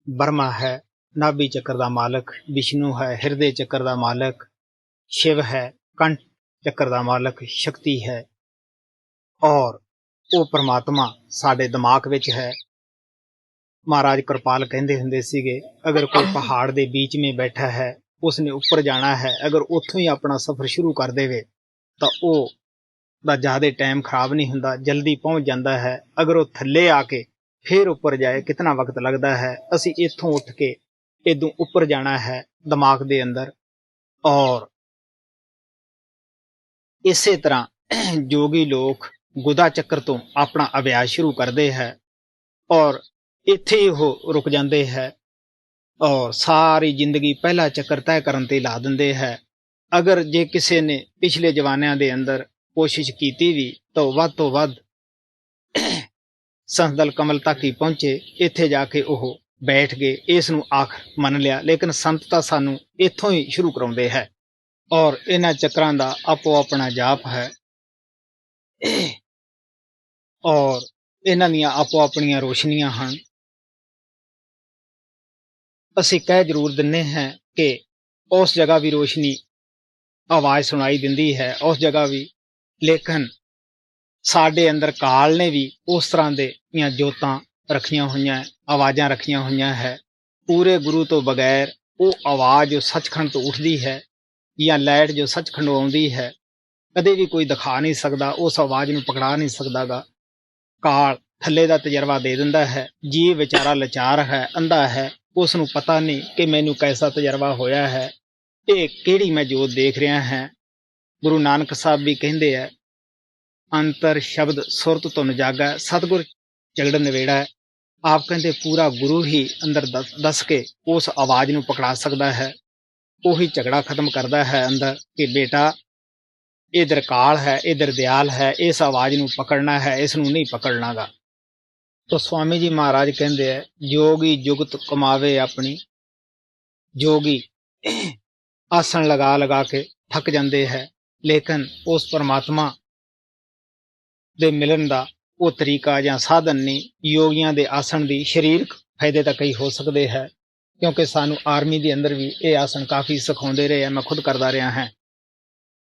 ਬਰਮਾ ਹੈ, ਨਾਭੀ ਚੱਕਰ ਦਾ ਮਾਲਕ ਵਿਸ਼ਨੂੰ ਹੈ, ਹਿਰਦੇ ਚੱਕਰ ਦਾ ਮਾਲਕ ਸ਼ਿਵ ਹੈ, ਕੰਠ ਚੱਕਰ ਦਾ ਮਾਲਕ ਸ਼ਕਤੀ ਹੈ, ਔਰ ਉਹ ਪ੍ਰਮਾਤਮਾ ਸਾਡੇ ਦਿਮਾਗ ਵਿੱਚ ਹੈ। ਮਹਾਰਾਜ ਕਿਰਪਾਲ ਕਹਿੰਦੇ ਹੁੰਦੇ ਸੀਗੇ, ਅਗਰ ਕੋਈ ਪਹਾੜ ਦੇ ਵਿੱਚ ਵਿੱਚ ਬੈਠਾ ਹੈ, ਉਸਨੇ ਉੱਪਰ ਜਾਣਾ ਹੈ, ਅਗਰ ਉੱਥੋਂ ਹੀ ਆਪਣਾ ਸਫ਼ਰ ਸ਼ੁਰੂ ਕਰ ਦੇਵੇ ਤਾਂ ਉਹ ਦਾ ਜ਼ਿਆਦਾ ਟਾਈਮ ਖਰਾਬ ਨਹੀਂ ਹੁੰਦਾ, ਜਲਦੀ ਪਹੁੰਚ ਜਾਂਦਾ ਹੈ। ਅਗਰ ਉਹ ਥੱਲੇ ਆ ਕੇ ਫਿਰ ਉੱਪਰ ਜਾਏ, ਕਿਤਨਾ ਵਕਤ ਲੱਗਦਾ ਹੈ। ਅਸੀਂ ਇੱਥੋਂ ਉੱਠ ਕੇ ਇਦੋਂ ਉੱਪਰ ਜਾਣਾ ਹੈ ਦਿਮਾਗ ਦੇ ਅੰਦਰ। ਔਰ ਇਸੇ ਤਰ੍ਹਾਂ ਜੋਗੀ ਲੋਕ ਗੁਦਾ ਚੱਕਰ ਤੋਂ ਆਪਣਾ ਅਭਿਆਸ ਸ਼ੁਰੂ ਕਰਦੇ ਹੈ ਔਰ ਇੱਥੇ ਹੀ ਉਹ ਰੁਕ ਜਾਂਦੇ ਹੈ ਔਰ ਸਾਰੀ ਜ਼ਿੰਦਗੀ ਪਹਿਲਾ ਚੱਕਰ ਤੈਅ ਕਰਨ ਤੇ ਲਾ ਦਿੰਦੇ ਹੈ। ਅਗਰ ਜੇ ਕਿਸੇ ਨੇ ਪਿਛਲੇ ਜਵਾਨਿਆਂ ਦੇ ਅੰਦਰ ਕੋਸ਼ਿਸ਼ ਕੀਤੀ ਵੀ ਤਾਂ ਵੱਧ ਤੋਂ ਵੱਧ ਸੰਤਦਲ ਕਮਲ ਤੱਕ ਹੀ ਪਹੁੰਚੇ। ਇੱਥੇ ਜਾ ਕੇ ਉਹ ਬੈਠ ਗਏ, ਇਸ ਨੂੰ ਆਖਰ ਮੰਨ ਲਿਆ। ਲੇਕਿਨ ਸੰਤ ਤਾਂ ਸਾਨੂੰ ਇੱਥੋਂ ਹੀ ਸ਼ੁਰੂ ਕਰਾਉਂਦੇ ਹੈ ਔਰ ਇਹਨਾਂ ਚੱਕਰਾਂ ਦਾ ਆਪੋ ਆਪਣਾ ਜਾਪ ਹੈ ਔਰ ਇਹਨਾਂ ਦੀਆਂ ਆਪੋ ਆਪਣੀਆਂ ਰੋਸ਼ਨੀਆਂ ਹਨ। ਅਸੀਂ ਕਹਿ ਜ਼ਰੂਰ ਦਿੰਦੇ ਹਾਂ ਕਿ ਉਸ ਜਗ੍ਹਾ ਵੀ ਰੋਸ਼ਨੀ ਆਵਾਜ਼ ਸੁਣਾਈ ਦਿੰਦੀ ਹੈ, ਉਸ ਜਗ੍ਹਾ ਵੀ, ਲੇਕਿਨ ਸਾਡੇ ਅੰਦਰ ਕਾਲ ਨੇ ਵੀ ਉਸ ਤਰ੍ਹਾਂ ਦੀਆਂ ਜੋਤਾਂ ਰੱਖੀਆਂ ਹੋਈਆਂ, ਆਵਾਜ਼ਾਂ ਰੱਖੀਆਂ ਹੋਈਆਂ ਹੈ। ਪੂਰੇ ਗੁਰੂ ਤੋਂ ਬਗੈਰ ਉਹ ਆਵਾਜ਼ ਜੋ ਸੱਚਖੰਡ ਤੋਂ ਉੱਠਦੀ ਹੈ ਜਾਂ ਲਾਈਟ ਜੋ ਸੱਚਖੰਡ ਆਉਂਦੀ ਹੈ, ਕਦੇ ਵੀ ਕੋਈ ਦਿਖਾ ਨਹੀਂ ਸਕਦਾ, ਉਸ ਆਵਾਜ਼ ਨੂੰ ਪਕੜਾ ਨਹੀਂ ਸਕਦਾਗਾ। ਕਾਲ ਥੱਲੇ ਦਾ ਤਜਰਬਾ ਦੇ ਦਿੰਦਾ ਹੈ। ਜੀਵ ਵਿਚਾਰਾ ਲਾਚਾਰ ਹੈ, ਅੰਧਾ ਹੈ, ਉਸ ਨੂੰ ਪਤਾ ਨਹੀਂ ਕਿ ਮੈਨੂੰ ਕੈਸਾ ਤਜਰਬਾ ਹੋਇਆ ਹੈ, ਇਹ ਕਿਹੜੀ ਮੈਂ ਜੋਤ ਦੇਖ ਰਿਹਾ ਹਾਂ। ਗੁਰੂ ਨਾਨਕ ਸਾਹਿਬ ਵੀ ਕਹਿੰਦੇ ਹੈ, ਅੰਤਰ ਸ਼ਬਦ ਸੁਰਤ ਧੁਨ ਜਾਗਾ, ਸਤਿਗੁਰ ਝਗੜ ਨਵੇੜਾ। ਆਪ ਕਹਿੰਦੇ ਪੂਰਾ ਗੁਰੂ ਹੀ ਅੰਦਰ ਦੱਸ ਕੇ ਉਸ ਆਵਾਜ਼ ਨੂੰ ਪਕੜਾ ਸਕਦਾ ਹੈ। ਉਹੀ ਝਗੜਾ ਖਤਮ ਕਰਦਾ ਹੈ ਅੰਦਰ ਕਿ ਬੇਟਾ ਇਧਰ ਕਾਲ ਹੈ, ਇਧਰ ਦਿਆਲ ਹੈ, ਇਸ ਆਵਾਜ਼ ਨੂੰ ਪਕੜਨਾ ਹੈ, ਇਸ ਨੂੰ ਨਹੀਂ ਪਕੜਨਾਗਾ। तो स्वामी जी महाराज कहते हैं, जोगी जुगत कमावे अपनी। जोगी आसन लगा लगा के थक जाते हैं, लेकिन उस परमात्मा दे मिलन दा वो तरीका या साधन नहीं। योगियां दे आसन दी शरीरक फायदे तक ही हो सकते हैं, क्योंकि सानू आर्मी दे अंदर भी ये आसन काफ़ी सिखाते रहे हैं, मैं खुद करता रहा हैं।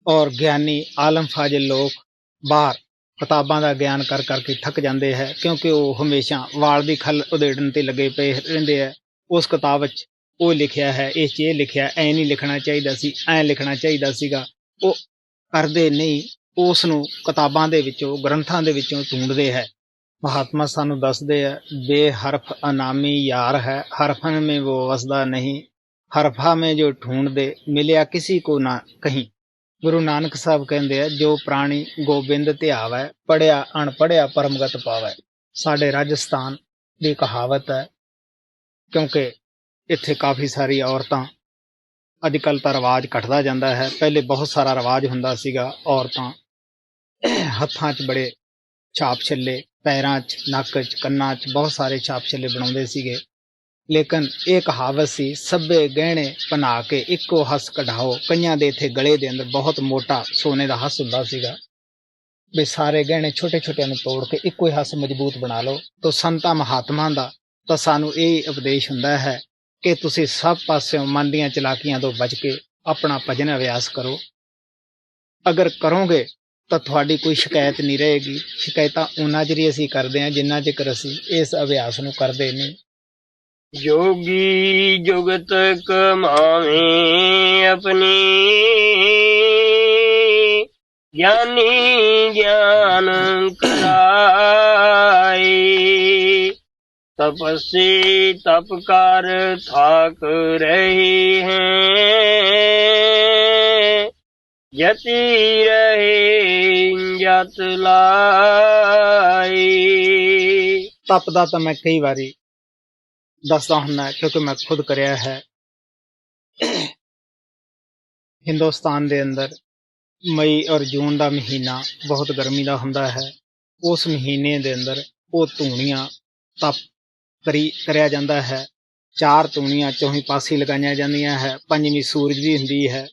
और ज्ञानी आलम फाजिल लोग बाहर किताबां दा ज्ञान कर करके थक जाते हैं, क्योंकि वो हमेशा वाल की खल उधेड़न ते लगे पे रहिंदे है। उस किताब च वो लिखिया है, इस च लिखिया, ऐ नहीं लिखना चाहिए सी, ऐ लिखना चाहिए सीगा, वो करदे नहीं। उस नूं किताबां दे विचों ग्रंथां दे विचों ढूंढदे है। महात्मा सानू दसदे है, बेहरफ अनामी यार है, हरफन में वो वसदा नहीं, हरफा में जो ढूंढदे मिलिया किसी को ना कहीं। गुरु नानक साहब कहते हैं, जो प्राणी गोबिंद ध्यावै, पढ़िया अनपढ़िया परमगत पावै। साडे राजस्थान की कहावत है, क्योंकि इत्थे काफ़ी सारी औरतां अजकल तो रिवाज घटदा जांदा है, पहले बहुत सारा रिवाज हुंदा सीगा। औरतां हत्थां च बड़े छाप छल्ले, पैरां च, नक च, कन्नां च बहुत सारे छाप छल्ले बनाउंदे सीगे। लेकिन ये कहावत सी, सभे गहने पहना के इक्को हस कढ़ाओ। कईयां दे इत्थे गले दे अंदर बहुत मोटा सोने का हस हुंदा सीगा, भी सारे गहने छोटे छोटे नूं तोड़ के इक्को ही हस मजबूत बना लो। तो संतां महात्मां दा तां सानू यही उपदेश हुंदा है कि तुसीं सब पास्यों मन दीआं चलाकियां तो बच के अपना भजन अभ्यास करो। अगर करोगे तो तुहाडी कोई शिकायत नहीं रहेगी। शिकायतां उन्ना चिर ही असीं करदे हां जिन्ना चिर असीं इस अभ्यास नूं करदे नहीं। जोगी जुगत कमावे अपनी, ज्ञानी ज्ञान कराए। तपस्वी तप कर थाक रहे हैं, जति रहे जत लाए। तप दा तां मैं कई वारी दसदा हुंदा, क्योंकि मैं खुद करिया है। हिंदुस्तान दे अंदर मई और जून का महीना बहुत गर्मी का हुंदा है। उस महीने दे अंदर वो धूणियां तप करिया जांदा है। 4 धूणियां चौहीं पासे लगाईयां जांदियां है। 5वीं सूरज भी हुंदी है।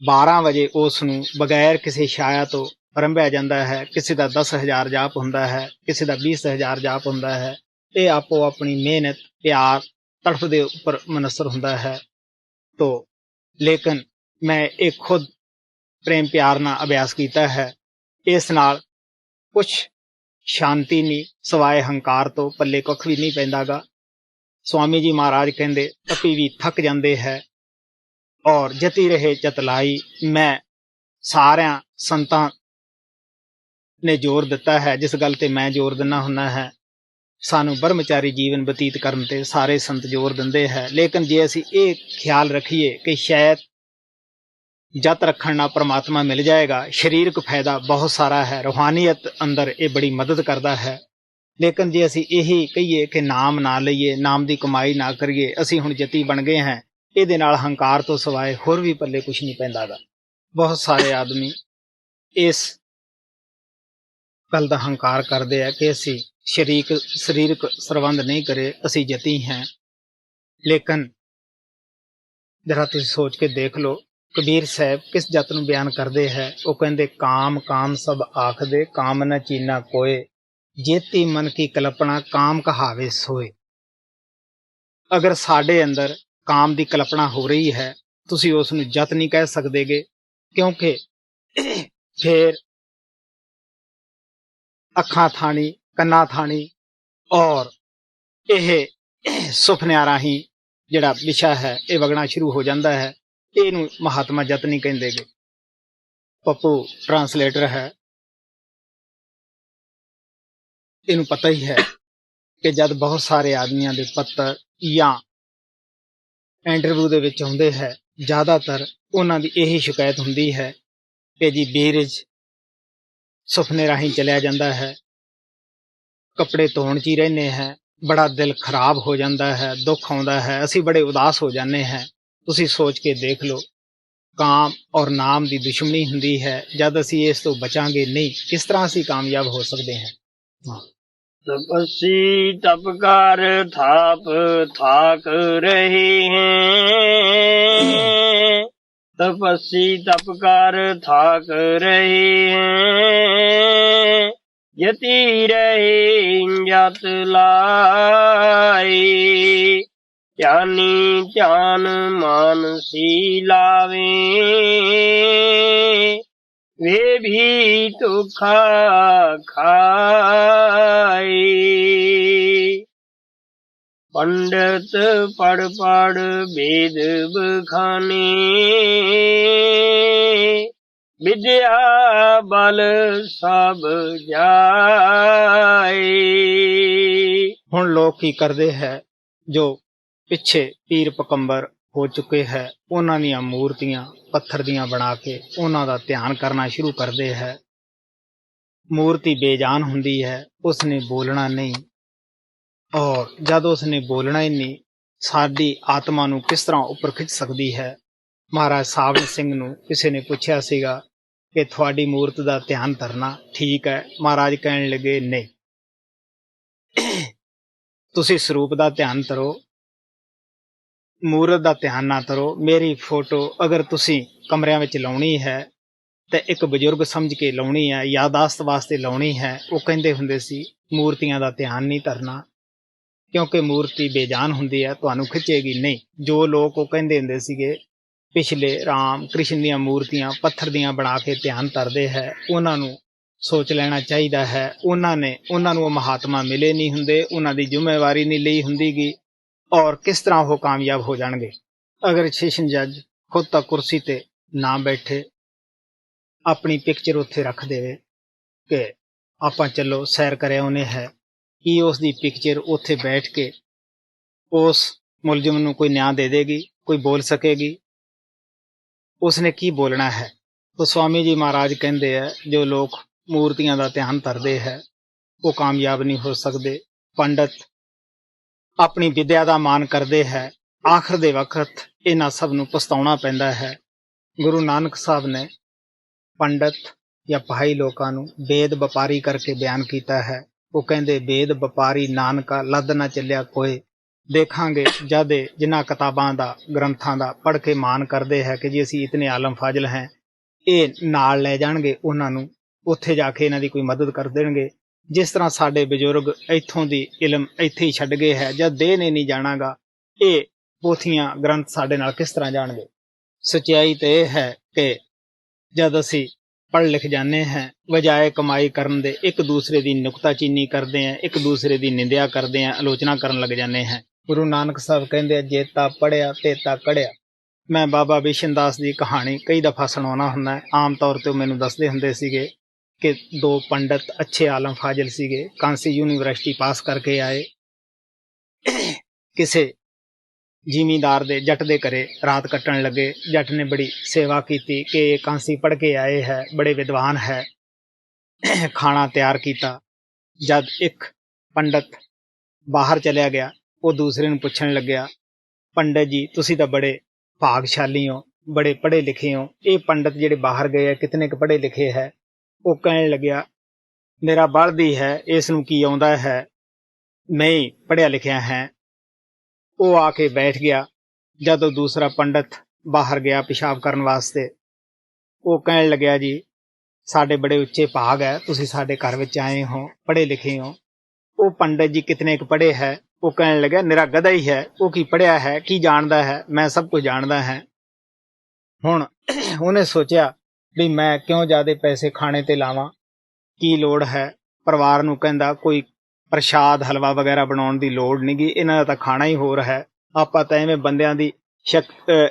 12 वजे उस नूं बगैर किसी छाया तो रंभिया जांदा है। किसी का 10,000 जाप हुंदा है, किसी का 20,000 जाप हुंदा है। ये आपो अपनी मेहनत प्यार तड़फ दे उपर मनसर हुंदा है। तो लेकिन मैं एक खुद प्रेम प्यार ना अभ्यास कीता है। इस नाल ਕੁਛ ਸ਼ਾਂਤੀ ਨਹੀਂ, ਸਿਵਾਏ ਹੰਕਾਰ ਤੋਂ ਪੱਲੇ ਕੁੱਖ ਵੀ ਨਹੀਂ ਪੈਂਦਾਗਾ। स्वामी जी महाराज कहते तपी भी थक जाते है और जती रहे चतलाई। मैं सारिया संतां ने जोर दिता है, जिस गल ते मैं जोर दिना हुन्ना है, सानू ब्रह्मचारी जीवन बतीत करन ते सारे संत जोर दिंदे है। लेकिन जे असी ये ख्याल रखिए कि शायद जत रखण नाल परमात्मा मिल जाएगा, शरीरक फायदा बहुत सारा है, रूहानियत अंदर ये बड़ी मदद करता है। लेकिन जे असी यही कहिए कि नाम ना लईए, नाम की कमाई ना करिए, असी हुण जती बन गए हैं, ये नाल हंकार तो सिवाए होर भी पल्ले कुछ नहीं पैंदा गा। बहुत सारे आदमी इस गल का हंकार करते हैं कि असी शरीरक संबंध नहीं करे, असी जती हैं। लेकिन जरा तुसीं सोच के देख लो, कबीर साहब किस जत नूं बयान करते हैं। वो कहते काम काम सब आखदे, काम न चीना कोय, जेती मन की कल्पना काम कहावे सोए। अगर साडे अंदर काम की कल्पना हो रही है, तुसी उस नूं जत नहीं कह सकदेगे, क्योंकि फिर अखां थाणी कन्ना थाणी और यह सुपनिया राही जिहड़ा विशा है ये वगना शुरू हो जाता है। इहनूं महात्मा जत नहीं कहिंदेगे। पप्पू ट्रांसलेटर है, इनू पता ही है कि जब बहुत सारे आदमियों के पत्र या इंटरव्यू दे विच आउंदे है, ज़्यादातर उन्हां दी यही शिकायत हुंदी है कि जी बीरज सुपने राही चलिया जाता है, कपड़े धोण च ही रहने हैं, बड़ा दिल खराब हो जाता है, दुख आउंदा है, असी बड़े उदास हो जाने हैं। तुसी सोच के देख लो, काम और नाम की दुश्मनी हुंदी है। जब असी इस तो बचांगे नहीं, किस तरह असी कामयाब हो सकते हैं। तपस्वी तपकार थाप थाक रहे हैं, तपस्वी तपकार थाक रहे हैं, यति रहे जत लाई, ज्ञानी ध्यान मानसी लावे, वे भी तो खाए। पंडित पढ़ पढ़ वेद बखाने, विद्या बल सब जाए। हुण लोग की करते हैं, जो पिछे पीर पकंबर हो चुके हैं, उन्हां दीयां मूर्तियां पत्थर दियां बना के उन्हां दा ध्यान करना शुरू करते हैं। मूर्ति बेजान हुंदी है, उसने बोलना नहीं, और जद उसने बोलना ही नहीं, साडी आत्मा नूं किस तरह उपर खिंच सकती है। महाराज सावण सिंह नूं किसी ने पूछा सीगा कि थोड़ी मूर्त दा ध्यान धरना ठीक है। महाराज कहण लगे नहीं, तुसी स्वरूप दा ध्यान धरो, मूरत दा ध्यान ना करो। मेरी फोटो अगर तुसी कमरियां विच लाउणी है ते एक बजुर्ग समझ के लाउणी है, यादाश्त वास्ते लाउणी है। वो कहंदे हुंदे सी मूर्तियां दा ध्यान नहीं धरना, क्योंकि मूर्ति बेजान हुंदी है, तुहानू खिचेगी नहीं। जो लोग वो कहंदे हुंदे सीगे पिछले राम कृष्ण दीयां मूर्तियां पत्थर दीयां बना के ध्यान धरदे है, उन्हां नू सोच लेना चाहिदा है। उन्हां नू महात्मा मिले नहीं हुंदे, उन्हां दी जिम्मेवारी नहीं लई हुंदीगी, और किस तरह वो कामयाब हो जाणगे। अगर सेशन जज खुद तक कुर्सी ते ना बैठे, अपनी पिक्चर उत्थे रख देवे कि आपां चलो सैर करे आउने है, कि उसकी पिक्चर उत्थे बैठ के उस मुलजिम नू कोई न्याय दे देगी, कोई बोल सकेगी? उसने की बोलना है। तो स्वामी जी महाराज कहते हैं, जो लोग मूर्तियां दा ध्यान धरदे है वो कामयाब नहीं हो सकते। पंडित अपनी विद्या का मान करते हैं, आखिर दे वक्त इन्हां सब नूं पछताउणा पैंदा है। गुरु नानक साहब ने पंडित या भाई लोगों नूं वेद व्यापारी करके बयान किया है। वो कहंदे वेद व्यापारी नानका लद ना चलिया कोई। देखांगे जद जिन्हां किताबां दा ग्रंथां दा पढ़ के मान करते हैं कि जी असीं इतने आलम फाजिल हैं, ये नाल लै जाणगे, उन्हां नूं उत्थे जाके इन्हां दी कोई मदद कर देणगे। जिस तरह साडे बजुर्ग इत्थों दी इलम इत्थे ही छड्ड गए है, जद देह ने नहीं जाणागा, ये पोथियां ग्रंथ साडे नाल किस तरह जाणगे। सच्चाई तो यह है कि जद असी ਪੜ੍ਹ ਲਿਖ ਜਾਂਦੇ ਹਾਂ, ਵਜਾਏ ਕਮਾਈ ਕਰਨ ਦੇ ਇੱਕ ਦੂਸਰੇ ਦੀ ਨੁਕਤਾਚੀਨੀ ਕਰਦੇ ਹਾਂ, ਇੱਕ ਦੂਸਰੇ ਦੀ ਨਿੰਦਿਆ ਕਰਦੇ ਹਾਂ, ਆਲੋਚਨਾ ਕਰਨ ਲੱਗ ਜਾਂਦੇ ਹਾਂ। ਗੁਰੂ ਨਾਨਕ ਸਾਹਿਬ ਕਹਿੰਦੇ ਆ, ਜੇਤਾ ਪੜ੍ਹਿਆ ਤੇਤਾ ਕੜਿਆ। ਮੈਂ ਬਾਬਾ ਬਿਸ਼ਨ ਦਾਸ ਦੀ ਕਹਾਣੀ ਕਈ ਦਫਾ ਸੁਣਾਉਣਾ ਹੁੰਦਾ ਹੈ। ਆਮ ਤੌਰ ਤੇ ਉਹ ਮੈਨੂੰ ਦੱਸਦੇ ਹੁੰਦੇ ਸੀਗੇ ਕਿ ਦੋ ਪੰਡਤ ਅੱਛੇ ਆਲਮ ਫਾਜ਼ਿਲ ਸੀਗੇ, ਕਾਂਸੀ ਯੂਨੀਵਰਸਿਟੀ ਪਾਸ ਕਰਕੇ ਆਏ। ਕਿਸੇ ਜ਼ਿਮੀਂਦਾਰ ਦੇ ਜੱਟ ਦੇ ਘਰੇ ਰਾਤ ਕੱਟਣ ਲੱਗੇ। ਜੱਟ ਨੇ ਬੜੀ ਸੇਵਾ ਕੀਤੀ ਕਿ ਕਾਂਸੀ ਪੜ੍ਹ ਕੇ ਆਏ ਹੈ, ਬੜੇ ਵਿਦਵਾਨ ਹੈ। ਖਾਣਾ ਤਿਆਰ ਕੀਤਾ। ਜਦ ਇੱਕ ਪੰਡਤ ਬਾਹਰ ਚਲਿਆ ਗਿਆ, ਉਹ ਦੂਸਰੇ ਨੂੰ ਪੁੱਛਣ ਲੱਗਿਆ, ਪੰਡਤ ਜੀ ਤੁਸੀਂ ਤਾਂ ਬੜੇ ਭਾਗਸ਼ਾਲੀ ਹੋ, ਬੜੇ ਪੜ੍ਹੇ ਲਿਖੇ ਹੋ, ਇਹ ਪੰਡਤ ਜਿਹੜੇ ਬਾਹਰ ਗਏ ਹੈ ਕਿਤਨੇ ਕੁ ਪੜ੍ਹੇ ਲਿਖੇ ਹੈ? ਉਹ ਕਹਿਣ ਲੱਗਿਆ, ਮੇਰਾ ਬਲਦੀ ਹੈ, ਇਸ ਨੂੰ ਕੀ ਆਉਂਦਾ ਹੈ, ਮੈਂ ਹੀ ਪੜ੍ਹਿਆ ਲਿਖਿਆ ਹੈ। ਉਹ ਆ ਕੇ ਬੈਠ ਗਿਆ। ਜਦੋਂ ਦੂਸਰਾ ਪੰਡਤ ਬਾਹਰ ਗਿਆ ਪਿਸ਼ਾਬ ਕਰਨ ਵਾਸਤੇ, ਉਹ ਕਹਿਣ ਲੱਗਿਆ, ਜੀ ਸਾਡੇ ਬੜੇ ਉੱਚੇ ਭਾਗ ਹੈ, ਤੁਸੀਂ ਸਾਡੇ ਘਰ ਵਿੱਚ ਆਏ ਹੋ, ਪੜ੍ਹੇ ਲਿਖੇ ਹੋ। ਉਹ ਪੰਡਤ ਜੀ ਕਿਤਨੇ ਕੁ ਪੜ੍ਹੇ ਹੈ? ਉਹ ਕਹਿਣ ਲੱਗਿਆ, ਮੇਰਾ ਗਧਾ ਹੀ ਹੈ, ਉਹ ਕੀ ਪੜ੍ਹਿਆ ਹੈ, ਕੀ ਜਾਣਦਾ ਹੈ, ਮੈਂ ਸਭ ਕੁਝ ਜਾਣਦਾ ਹੈ। ਹੁਣ ਉਹਨੇ ਸੋਚਿਆ ਵੀ ਮੈਂ ਕਿਉਂ ਜ਼ਿਆਦਾ ਪੈਸੇ ਖਾਣੇ ਤੇ ਲਾਵਾਂ, ਕੀ ਲੋੜ ਹੈ। ਪਰਿਵਾਰ ਨੂੰ ਕਹਿੰਦਾ ਕੋਈ ਪ੍ਰਸ਼ਾਦ ਹਲਵਾ ਵਗੈਰਾ ਬਣਾਉਣ ਦੀ ਲੋੜ ਨਹੀਂ ਗੀ, ਇਹਨਾਂ ਦਾ ਤਾਂ ਖਾਣਾ ਹੀ ਹੋਰ ਹੈ। ਆਪਾਂ ਤਾਂ ਐਵੇਂ ਬੰਦਿਆਂ ਦੀ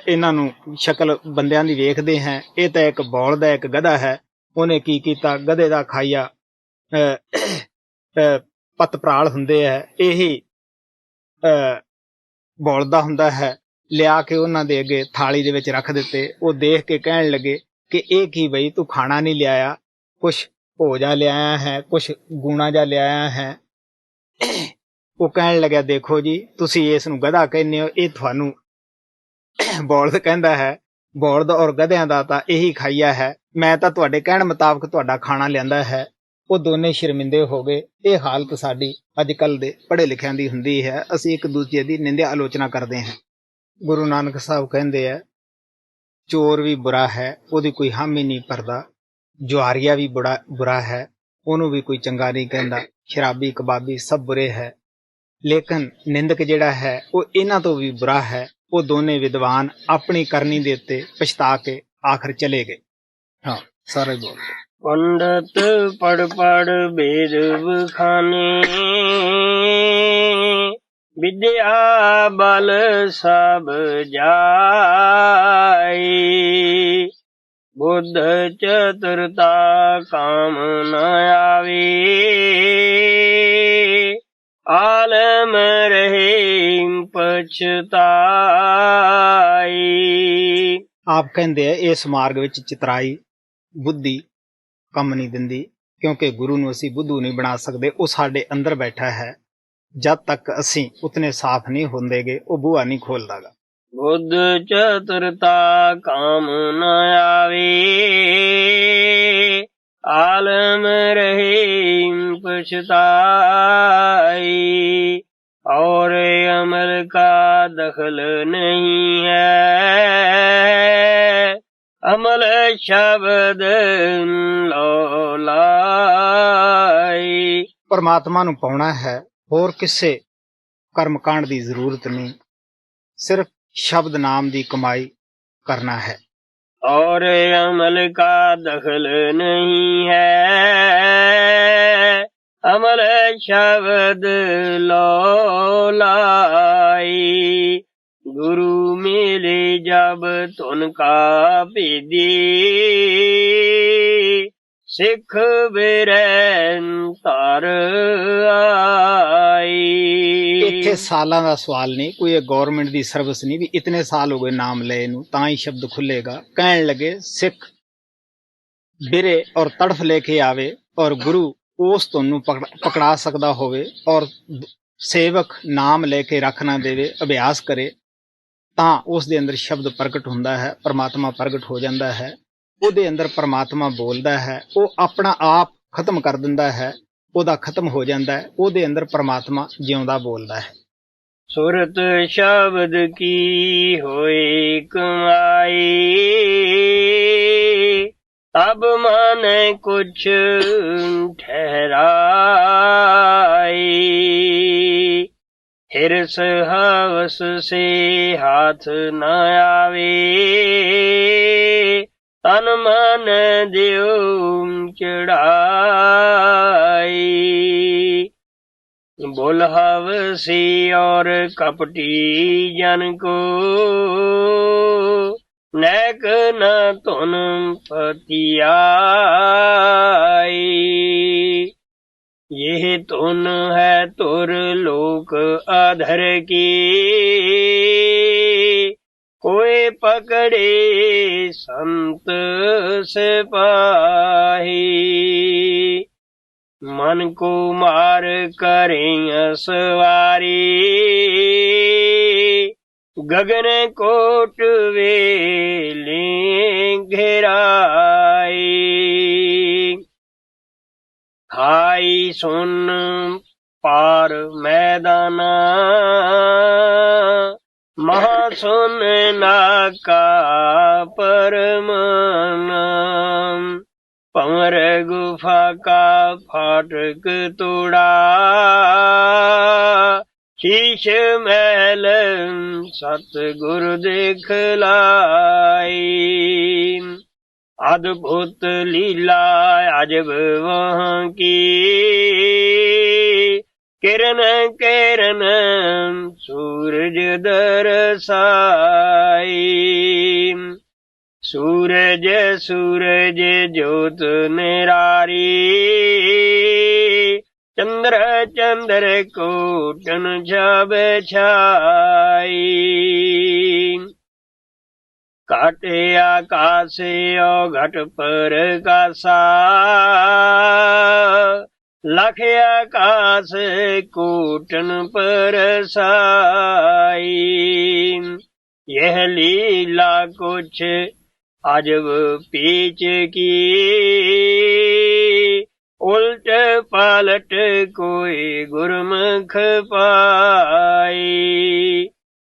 ਇਹਨਾਂ ਨੂੰ ਸ਼ਕਲ ਬੰਦਿਆਂ ਦੀ ਵੇਖਦੇ ਹਾਂ, ਇਹ ਤਾਂ ਇੱਕ ਬੌਲ ਦਾ ਇੱਕ ਗਧਾ ਹੈ। ਉਹਨੇ ਕੀ ਕੀਤਾ, ਗਧੇ ਦਾ ਖਾਈਆ ਪਤਪਰਾਲ ਹੁੰਦੇ ਹੈ, ਇਹੀ ਬੌਲਦਾ ਹੁੰਦਾ ਹੈ, ਲਿਆ ਕੇ ਉਹਨਾਂ ਦੇ ਅੱਗੇ ਥਾਲੀ ਦੇ ਵਿੱਚ ਰੱਖ ਦਿੱਤੇ। ਉਹ ਦੇਖ ਕੇ ਕਹਿਣ ਲੱਗੇ ਕਿ ਇਹ ਕੀ ਬਈ, ਤੂੰ ਖਾਣਾ ਨਹੀਂ ਲਿਆਇਆ, ਕੁਛ ਭੋਜਾ ਲਿਆਇਆ ਹੈ, ਕੁਛ ਗੂਣਾ ਜਾ ਲਿਆਇਆ ਹੈ। ਉਹ ਕਹਿਣ ਲੱਗਿਆ, ਦੇਖੋ ਜੀ ਤੁਸੀਂ ਇਸ ਨੂੰ ਗਧਾ ਕਹਿੰਦੇ ਹੋ, ਇਹ ਤੁਹਾਨੂੰ ਬੌਲਦ ਕਹਿੰਦਾ ਹੈ। ਬੌਲਦ ਔਰ ਗਧਿਆਂ ਦਾ ਤਾਂ ਇਹੀ ਖਾਈਆ ਹੈ, ਮੈਂ ਤਾਂ ਤੁਹਾਡੇ ਕਹਿਣ ਮੁਤਾਬਕ ਤੁਹਾਡਾ ਖਾਣਾ ਲਿਆਂਦਾ ਹੈ। ਉਹ ਦੋਨੇ ਸ਼ਰਮਿੰਦੇ ਹੋ ਗਏ। ਇਹ ਹਾਲਤ ਸਾਡੀ ਅੱਜ ਕੱਲ੍ਹ ਦੇ ਪੜ੍ਹੇ ਲਿਖਿਆਂ ਦੀ ਹੁੰਦੀ ਹੈ, ਅਸੀਂ ਇੱਕ ਦੂਜੇ ਦੀ ਨਿੰਦਿਆ ਆਲੋਚਨਾ ਕਰਦੇ ਹਾਂ। ਗੁਰੂ ਨਾਨਕ ਸਾਹਿਬ ਕਹਿੰਦੇ ਆ, ਚੋਰ ਵੀ ਬੁਰਾ ਹੈ, ਉਹਦੀ ਕੋਈ ਹਾਮੀ ਨਹੀਂ ਭਰਦਾ। ਜੁਆਰੀਆ ਵੀ ਬੁਰਾ ਹੈ, ਉਹਨੂੰ ਵੀ ਕੋਈ ਚੰਗਾ ਨਹੀਂ ਕਹਿੰਦਾ। ਸ਼ਰਾਬੀ ਕਬਾਬੀ ਸਭ ਬੁਰੇ ਹੈ, ਲੇਕਿਨ ਨਿੰਦਕ ਜਿਹੜਾ ਹੈ ਉਹ ਇਹਨਾਂ ਤੋਂ ਵੀ ਬੁਰਾ ਹੈ। ਉਹ ਦੋਨੇ ਵਿਦਵਾਨ ਆਪਣੀ ਕਰਨੀ ਦੇ ਉੱਤੇ ਪਛਤਾ ਕੇ ਆਖਰ ਚਲੇ ਗਏ। ਹਾਂ, ਸਾਰੇ ਬੋਲਦੇ। ਪੰਡਤ ਪੜ ਪੜ ਬੇਦ ਬਖਾਨੇ, ਵਿਦਿਆ ਬਲ ਸਭ ਜਾਈ। ਬੁੱਧ ਚਤੁਰਤਾ ਕਾਮ ਨ ਆਵੇ, ਆਲਮ ਰਹੇ ਪਛਤਾਈ। ਆਪ ਕਹਿੰਦੇ ਆ, ਇਸ ਮਾਰਗ ਵਿੱਚ ਚਿਤਰਾਈ ਬੁੱਧੀ ਕੰਮ ਨਹੀਂ ਦਿੰਦੀ, ਕਿਉਂਕਿ ਗੁਰੂ ਨੂੰ ਅਸੀਂ ਬੁੱਧੂ ਨਹੀਂ ਬਣਾ ਸਕਦੇ। ਉਹ ਸਾਡੇ ਅੰਦਰ ਬੈਠਾ ਹੈ, ਜਦ ਤੱਕ ਅਸੀਂ ਉਤਨੇ ਸਾਫ਼ ਨਹੀਂ ਹੁੰਦੇਗੇ ਉਹ ਬੂਹਾ ਨਹੀਂ ਖੋਲਦਾਗਾ। ਬੁੱਧ ਚਤੁਰਤਾ ਕਾਮ ਨ ਆਵੇ, ਆਲਮ ਰਹੇ ਪਛਤਾਈ। और अमल का दखल नहीं है, अमल शब्द लोलाई। परमात्मा ਨੂੰ ਪਾਉਣਾ ਹੈ, ਹੋਰ ਕਿਸੇ कर्मकांड ਦੀ ਜ਼ਰੂਰਤ ਨਹੀਂ, सिर्फ शब्द नाम ਦੀ कमाई करना है। और अमल का दखल नहीं है, अमल शब्द लोलाई। गुरु मिले जब तुनका भेदी, सिख बिरैन तर आई। ਇੱਥੇ ਸਾਲਾਂ ਦਾ ਸਵਾਲ ਨਹੀਂ, ਕੋਈ ਗਵਰਨਮੈਂਟ ਦੀ ਸਰਵਿਸ ਨਹੀਂ ਵੀ ਇਤਨੇ ਸਾਲ ਹੋ ਗਏ ਨਾਮ ਲਏ ਨੂੰ ਤਾਂ ਹੀ ਸ਼ਬਦ ਖੁੱਲੇਗਾ। ਕਹਿਣ ਲੱਗੇ ਸਿੱਖ ਬਿਰੇ ਔਰ ਤੜਫ ਲੈ ਕੇ ਆਵੇ, ਔਰ ਗੁਰੂ ਉਸ ਤੁਹਾਨੂੰ ਪਕੜਾ ਸਕਦਾ ਹੋਵੇ, ਔਰ ਸੇਵਕ ਨਾਮ ਲੈ ਕੇ ਰੱਖ ਨਾ ਦੇਵੇ, ਅਭਿਆਸ ਕਰੇ, ਤਾਂ ਉਸ ਦੇ ਅੰਦਰ ਸ਼ਬਦ ਪ੍ਰਗਟ ਹੁੰਦਾ ਹੈ, ਪਰਮਾਤਮਾ ਪ੍ਰਗਟ ਹੋ ਜਾਂਦਾ ਹੈ। ਉਹਦੇ ਅੰਦਰ ਪਰਮਾਤਮਾ ਬੋਲਦਾ ਹੈ, ਉਹ ਆਪਣਾ ਆਪ ਖਤਮ ਕਰ ਦਿੰਦਾ ਹੈ, ਉਹਦਾ ਖਤਮ ਹੋ ਜਾਂਦਾ ਹੈ, ਉਹਦੇ ਅੰਦਰ ਪਰਮਾਤਮਾ ਜਿਉਂਦਾ ਬੋਲਦਾ ਹੈ। ਸੁਰਤ ਸ਼ਬਦ ਕੀ ਹੋਏ ਕਮਾਈ, ਤਬ ਮਨ ਕੁਛ ਠਹਿਰਾਈ। हिरस हवस से हाथ न आवे, ਤਨ ਮਨ ਦਿਓ ਚੜਾਈ। बोल हवसी और कपटी जन को नैक न तुन पतियाई। यह तुन है तुर लोक अधर की कोई पकड़े संत सिपाही। मन को मार करें सवारी गगन कोट वेले घेराई। खाई सुन पार मैदाना महासुन नाका परमाना। पंवर गुफा का फाटक तोड़ा शीश महल सतगुरु दिखलाई। अद्भुत लीला अजब वहाँ की किरण किरण सूरज दरसाई। सूरज सूरज ज्योत निरारी चंद्र चंद्र कोटन छब छाई। काटे आकाश घट पर कासा लख आकाश कोटन पर साई। यह लीला कुछ अजब पीछ की उल्ट पालट कोई गुरमुख पाई।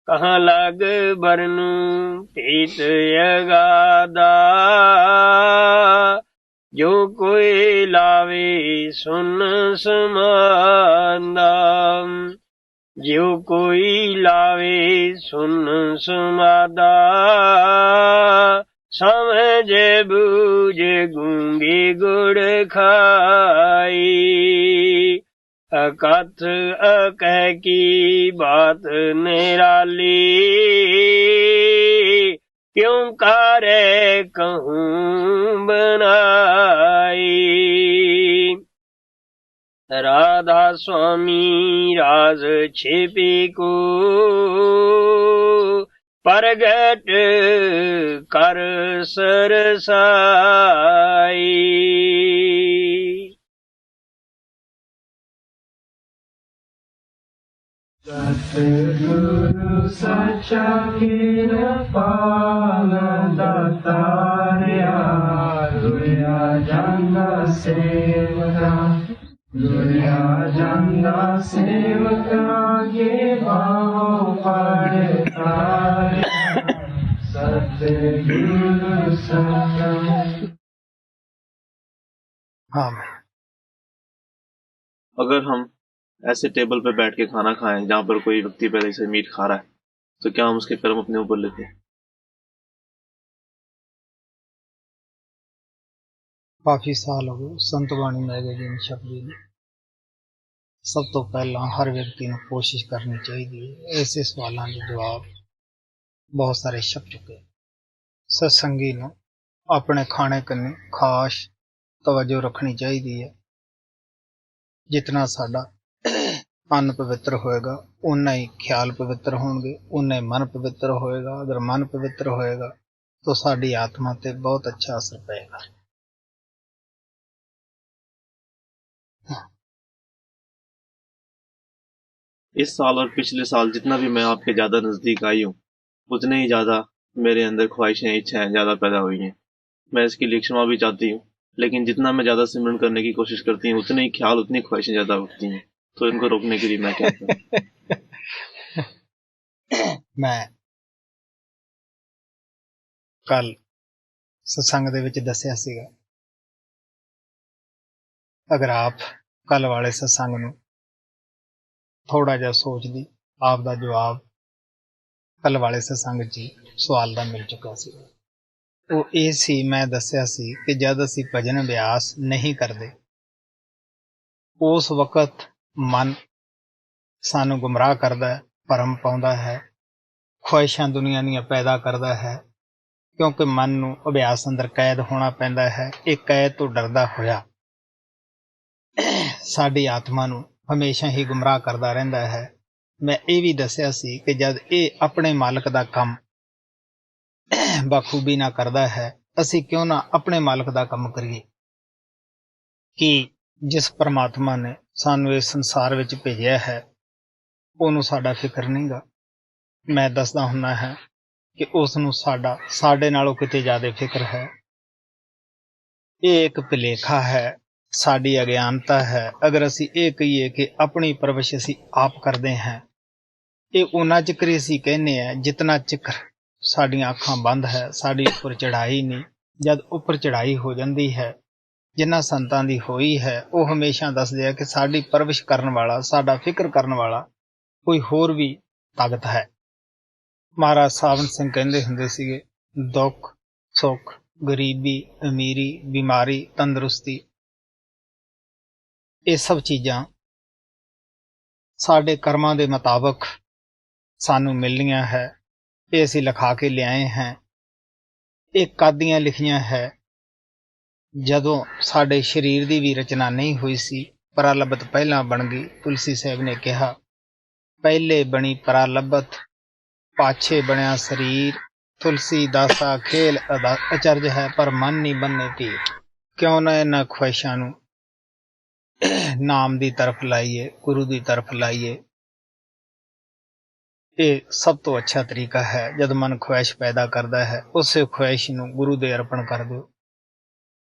कहाँ लग बरनु पीत यगादा जो कोई लावे सुन समादा। जो कोई लावे सुन समादा समझ बूझ गूंगी गुड़ खाई। अकथ अकह की बात निराली क्यों करे कहूँ बनाई। राधा स्वामी राज छिपी को प्रगट कर सरसाई। सतगुरु सच्चा कृपाल दातारिया दुनिया जंगा सेवका। दुनिया जंगा सेवका के भाव पड़तारिया सतगुरु सच्चा। हाँ, अगर हम ऐसे टेबल पर बैठ के खाना खाएं जहां पर कोई व्यक्ति पहले से मीट खा रहा है तो क्या हम उसके कर्म अपने ऊपर लेते हैं? काफी साल हो गए संत बाणी मैगजीन छपदी ने। सब तो पहला हर व्यक्ति ने कोशिश करनी चाहिए। ऐसे सवालों के जवाब बहुत सारे छप चुके। सत्संगी ने अपने खाने कन्ने खास तवज्जो रखनी चाहिए। जितना साडा अन्न पवित्र होएगा उन्ना ही ख्याल पवित्र होंगे, उन्ना ही मन पवित्र होएगा। अगर मन पवित्र होएगा तो साडी आत्मा ते बहुत अच्छा असर पड़ेगा। इस साल और पिछले साल जितना भी मैं आपके ज्यादा नजदीक आई हूँ उतने ही ज्यादा मेरे अंदर ख्वाहिशें इच्छाएं ज्यादा पैदा हुई हैं। मैं इसके लिए क्षमा भी चाहती हूँ, लेकिन जितना मैं ज्यादा सिमरन करने की कोशिश करती हूँ उतने ही ख्याल उतनी ख्वाहिशें ज्यादा उठती हैं। तो इनको रोकने के लिए मैं क्या करूं? मैं कल सत्संग दे विच दस्सिया सीगा, अगर आप कल वाले सत्संग नूं थोड़ा जिहा सोचदी आप दा जवाब कल वाले सत्संग च सवाल दा मिल चुका सी। ਉਹ ਇਹ ਸੀ, ਮੈਂ ਦੱਸਿਆ ਸੀ ਕਿ ਜਦ ਅਸੀਂ ਭਜਨ ਅਭਿਆਸ ਨਹੀਂ ਕਰਦੇ ਉਸ ਵਕਤ ਮਨ ਸਾਨੂੰ ਗੁੰਮਰਾਹ ਕਰਦਾ ਹੈ, ਭਰਮ ਪਾਉਂਦਾ ਹੈ, ਖੁਆਇਸ਼ਾਂ ਦੁਨੀਆ ਦੀਆਂ ਪੈਦਾ ਕਰਦਾ ਹੈ, ਕਿਉਂਕਿ ਮਨ ਨੂੰ ਅਭਿਆਸ ਅੰਦਰ ਕੈਦ ਹੋਣਾ ਪੈਂਦਾ ਹੈ। ਇਹ ਕੈਦ ਤੋਂ ਡਰਦਾ ਹੋਇਆ ਸਾਡੀ ਆਤਮਾ ਨੂੰ ਹਮੇਸ਼ਾ ਹੀ ਗੁੰਮਰਾਹ ਕਰਦਾ ਰਹਿੰਦਾ ਹੈ। ਮੈਂ ਇਹ ਵੀ ਦੱਸਿਆ ਸੀ ਕਿ ਜਦ ਇਹ ਆਪਣੇ ਮਾਲਕ ਦਾ ਕੰਮ ਬਖੂਬੀ ਨਾ ਕਰਦਾ ਹੈ, ਅਸੀਂ ਕਿਉਂ ਨਾ ਆਪਣੇ ਮਾਲਕ ਦਾ ਕੰਮ ਕਰੀਏ। ਕਿ ਜਿਸ ਪਰਮਾਤਮਾ ਨੇ ਸਾਨੂੰ ਇਸ ਸੰਸਾਰ ਵਿੱਚ ਭੇਜਿਆ ਹੈ ਉਹਨੂੰ ਸਾਡਾ ਫਿਕਰ ਨਹੀਂਗਾ। ਮੈਂ ਦੱਸਦਾ ਹੁੰਦਾ ਹੈ ਕਿ ਉਸ ਨੂੰ ਸਾਡੇ ਨਾਲੋਂ ਕਿਤੇ ਜ਼ਿਆਦਾ ਫਿਕਰ ਹੈ। ਇਹ ਇੱਕ ਭੁਲੇਖਾ ਹੈ, ਸਾਡੀ ਅਗਿਆਨਤਾ ਹੈ। ਅਗਰ ਅਸੀਂ ਇਹ ਕਹੀਏ ਕਿ ਆਪਣੀ ਪਰਵਰਿਸ਼ ਅਸੀਂ ਆਪ ਕਰਦੇ ਹਾਂ, ਇਹ ਉਹਨਾਂ ਚਿਕਰ ਹੀ ਅਸੀਂ ਕਹਿੰਦੇ ਹਾਂ ਜਿਤਨਾ ਚਿਕਰ ਸਾਡੀਆਂ ਅੱਖਾਂ ਬੰਦ ਹੈ, ਸਾਡੀ ਉੱਪਰ ਚੜ੍ਹਾਈ ਨਹੀਂ। ਜਦ ਉੱਪਰ ਚੜ੍ਹਾਈ ਹੋ ਜਾਂਦੀ ਹੈ, ਜਿਨ੍ਹਾਂ ਸੰਤਾਂ ਦੀ ਹੋਈ ਹੈ, ਉਹ ਹਮੇਸ਼ਾ ਦੱਸਦੇ ਆ ਕਿ ਸਾਡੀ ਪਰਵਰਿਸ਼ ਕਰਨ ਵਾਲਾ, ਸਾਡਾ ਫਿਕਰ ਕਰਨ ਵਾਲਾ ਕੋਈ ਹੋਰ ਵੀ ਤਾਕਤ ਹੈ। ਮਹਾਰਾਜ ਸਾਵਣ ਸਿੰਘ ਕਹਿੰਦੇ ਹੁੰਦੇ ਸੀਗੇ, ਦੁੱਖ ਸੁੱਖ, ਗਰੀਬੀ, ਅਮੀਰੀ, ਬਿਮਾਰੀ, ਤੰਦਰੁਸਤੀ, ਇਹ ਸਭ ਚੀਜ਼ਾਂ ਸਾਡੇ ਕਰਮਾਂ ਦੇ ਮੁਤਾਬਕ ਸਾਨੂੰ ਮਿਲਣੀਆਂ ਹੈ। ਇਹ ਅਸੀਂ ਲਿਖਾ ਕੇ ਲਿਆਏ ਹਾਂ। ਇਹ ਕਾਦੀਆਂ ਲਿਖੀਆਂ ਹੈ। ਜਦੋਂ ਸਾਡੇ ਸਰੀਰ ਦੀ ਵੀ ਰਚਨਾ ਨਹੀਂ ਹੋਈ ਸੀ, ਪਰਾਲਬਤ ਪਹਿਲਾਂ ਬਣ ਗਈ। ਤੁਲਸੀ ਸਾਹਿਬ ਨੇ ਕਿਹਾ, ਪਹਿਲੇ ਬਣੀ ਪਰਾਲਬਤ, ਪਾਛੇ ਬਣਿਆ ਸਰੀਰ। ਤੁਲਸੀ ਦਾਸਾ ਖੇਲ ਅਚਰਜ ਹੈ, ਪਰ ਮਨ ਨਹੀਂ ਬੰਨੇ ਧੀਰ। ਕਿਉਂ ਨਾ ਇਹਨਾਂ ਖੁਆਇਸ਼ਾਂ ਨੂੰ ਨਾਮ ਦੀ ਤਰਫ ਲਾਈਏ, ਗੁਰੂ ਦੀ ਤਰਫ ਲਾਈਏ। ਇਹ ਸਭ ਤੋਂ ਅੱਛਾ ਤਰੀਕਾ ਹੈ। ਜਦ ਮਨ ਖੁਆਇਸ਼ ਪੈਦਾ ਕਰਦਾ ਹੈ, ਉਸੇ ਖੁਆਇਸ਼ ਨੂੰ ਗੁਰੂ ਦੇ ਅਰਪਣ ਕਰ ਦਿਓ।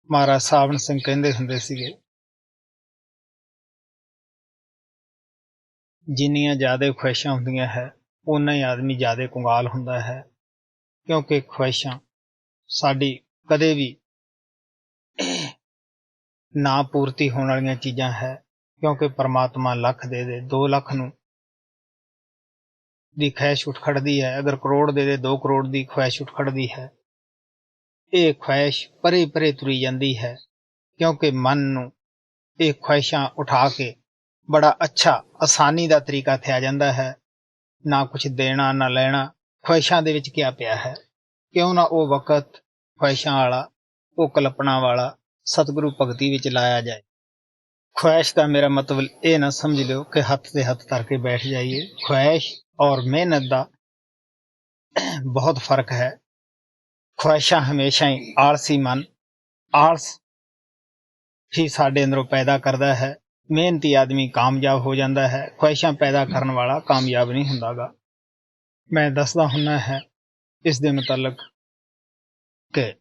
ਮਹਾਰਾਜ ਸਾਵਣ ਸਿੰਘ ਕਹਿੰਦੇ ਹੁੰਦੇ ਸੀਗੇ, ਜਿੰਨੀਆਂ ਜ਼ਿਆਦਾ ਖੁਆਇਸ਼ਾਂ ਹੁੰਦੀਆਂ ਹੈ, ਓਨਾ ਹੀ ਆਦਮੀ ਜ਼ਿਆਦਾ ਕੰਗਾਲ ਹੁੰਦਾ ਹੈ। ਕਿਉਂਕਿ ਖੁਆਇਸ਼ਾਂ ਸਾਡੀ ਕਦੇ ਵੀ ਨਾ ਪੂਰਤੀ ਹੋਣ ਵਾਲੀਆਂ ਚੀਜ਼ਾਂ ਹੈ। ਕਿਉਂਕਿ ਪਰਮਾਤਮਾ ਲੱਖ ਦੇ 2 ਲੱਖ ਨੂੰ ਦੀ ਖੁਆਇਸ਼ ਉੱਠ ਖੜਦੀ ਹੈ। ਅਗਰ ਕਰੋੜ ਦੇ 2 ਕਰੋੜ ਦੀ ਖੁਆਇਸ਼ ਉੱਠ ਖੜਦੀ ਹੈ। ਇਹ ਖੁਆਇਸ਼ ਪਰੇ ਪਰੇ ਤੁਰੀ ਜਾਂਦੀ ਹੈ, ਕਿਉਂਕਿ ਮਨ ਨੂੰ ਇਹ ਖੁਆਇਸ਼ਾਂ ਉਠਾ ਕੇ ਬੜਾ ਅੱਛਾ ਆਸਾਨੀ ਦਾ ਤਰੀਕਾ ਥਿਆ ਜਾਂਦਾ ਹੈ। ਨਾ ਕੁਛ ਦੇਣਾ ਨਾ ਲੈਣਾ, ਖੁਆਇਸ਼ਾਂ ਦੇ ਵਿੱਚ ਕਿਆ ਪਿਆ ਹੈ। ਕਿਉਂ ਨਾ ਉਹ ਵਕਤ ਖੁਆਇਸ਼ਾਂ ਵਾਲਾ, ਉਹ ਕਲਪਨਾ ਵਾਲਾ ਸਤਿਗੁਰੂ ਭਗਤੀ ਵਿੱਚ ਲਾਇਆ ਜਾਏ। ਖੁਆਇਸ਼ ਦਾ ਮੇਰਾ ਮਤਲਬ ਇਹ ਨਾ ਸਮਝ ਲਿਓ ਕਿ ਹੱਥ ਤੇ ਹੱਥ ਧਰ ਕੇ ਬੈਠ ਜਾਈਏ। ਖੁਆਇਸ਼ ਔਰ ਮਿਹਨਤ ਦਾ ਬਹੁਤ ਫਰਕ ਹੈ। ਖੁਆਇਸ਼ਾਂ ਹਮੇਸ਼ਾ ਹੀ ਆਲਸੀ ਮਨ, ਆਲਸ ਹੀ ਸਾਡੇ ਅੰਦਰੋਂ ਪੈਦਾ ਕਰਦਾ ਹੈ। ਮਿਹਨਤੀ ਆਦਮੀ ਕਾਮਯਾਬ ਹੋ ਜਾਂਦਾ ਹੈ, ਖੁਆਇਸ਼ਾਂ ਪੈਦਾ ਕਰਨ ਵਾਲਾ ਕਾਮਯਾਬ ਨਹੀਂ ਹੁੰਦਾਗਾ। ਮੈਂ ਦੱਸਦਾ ਹੁੰਦਾ ਹੈ ਇਸ ਦੇ ਮੁਤਲਕ ਕਿ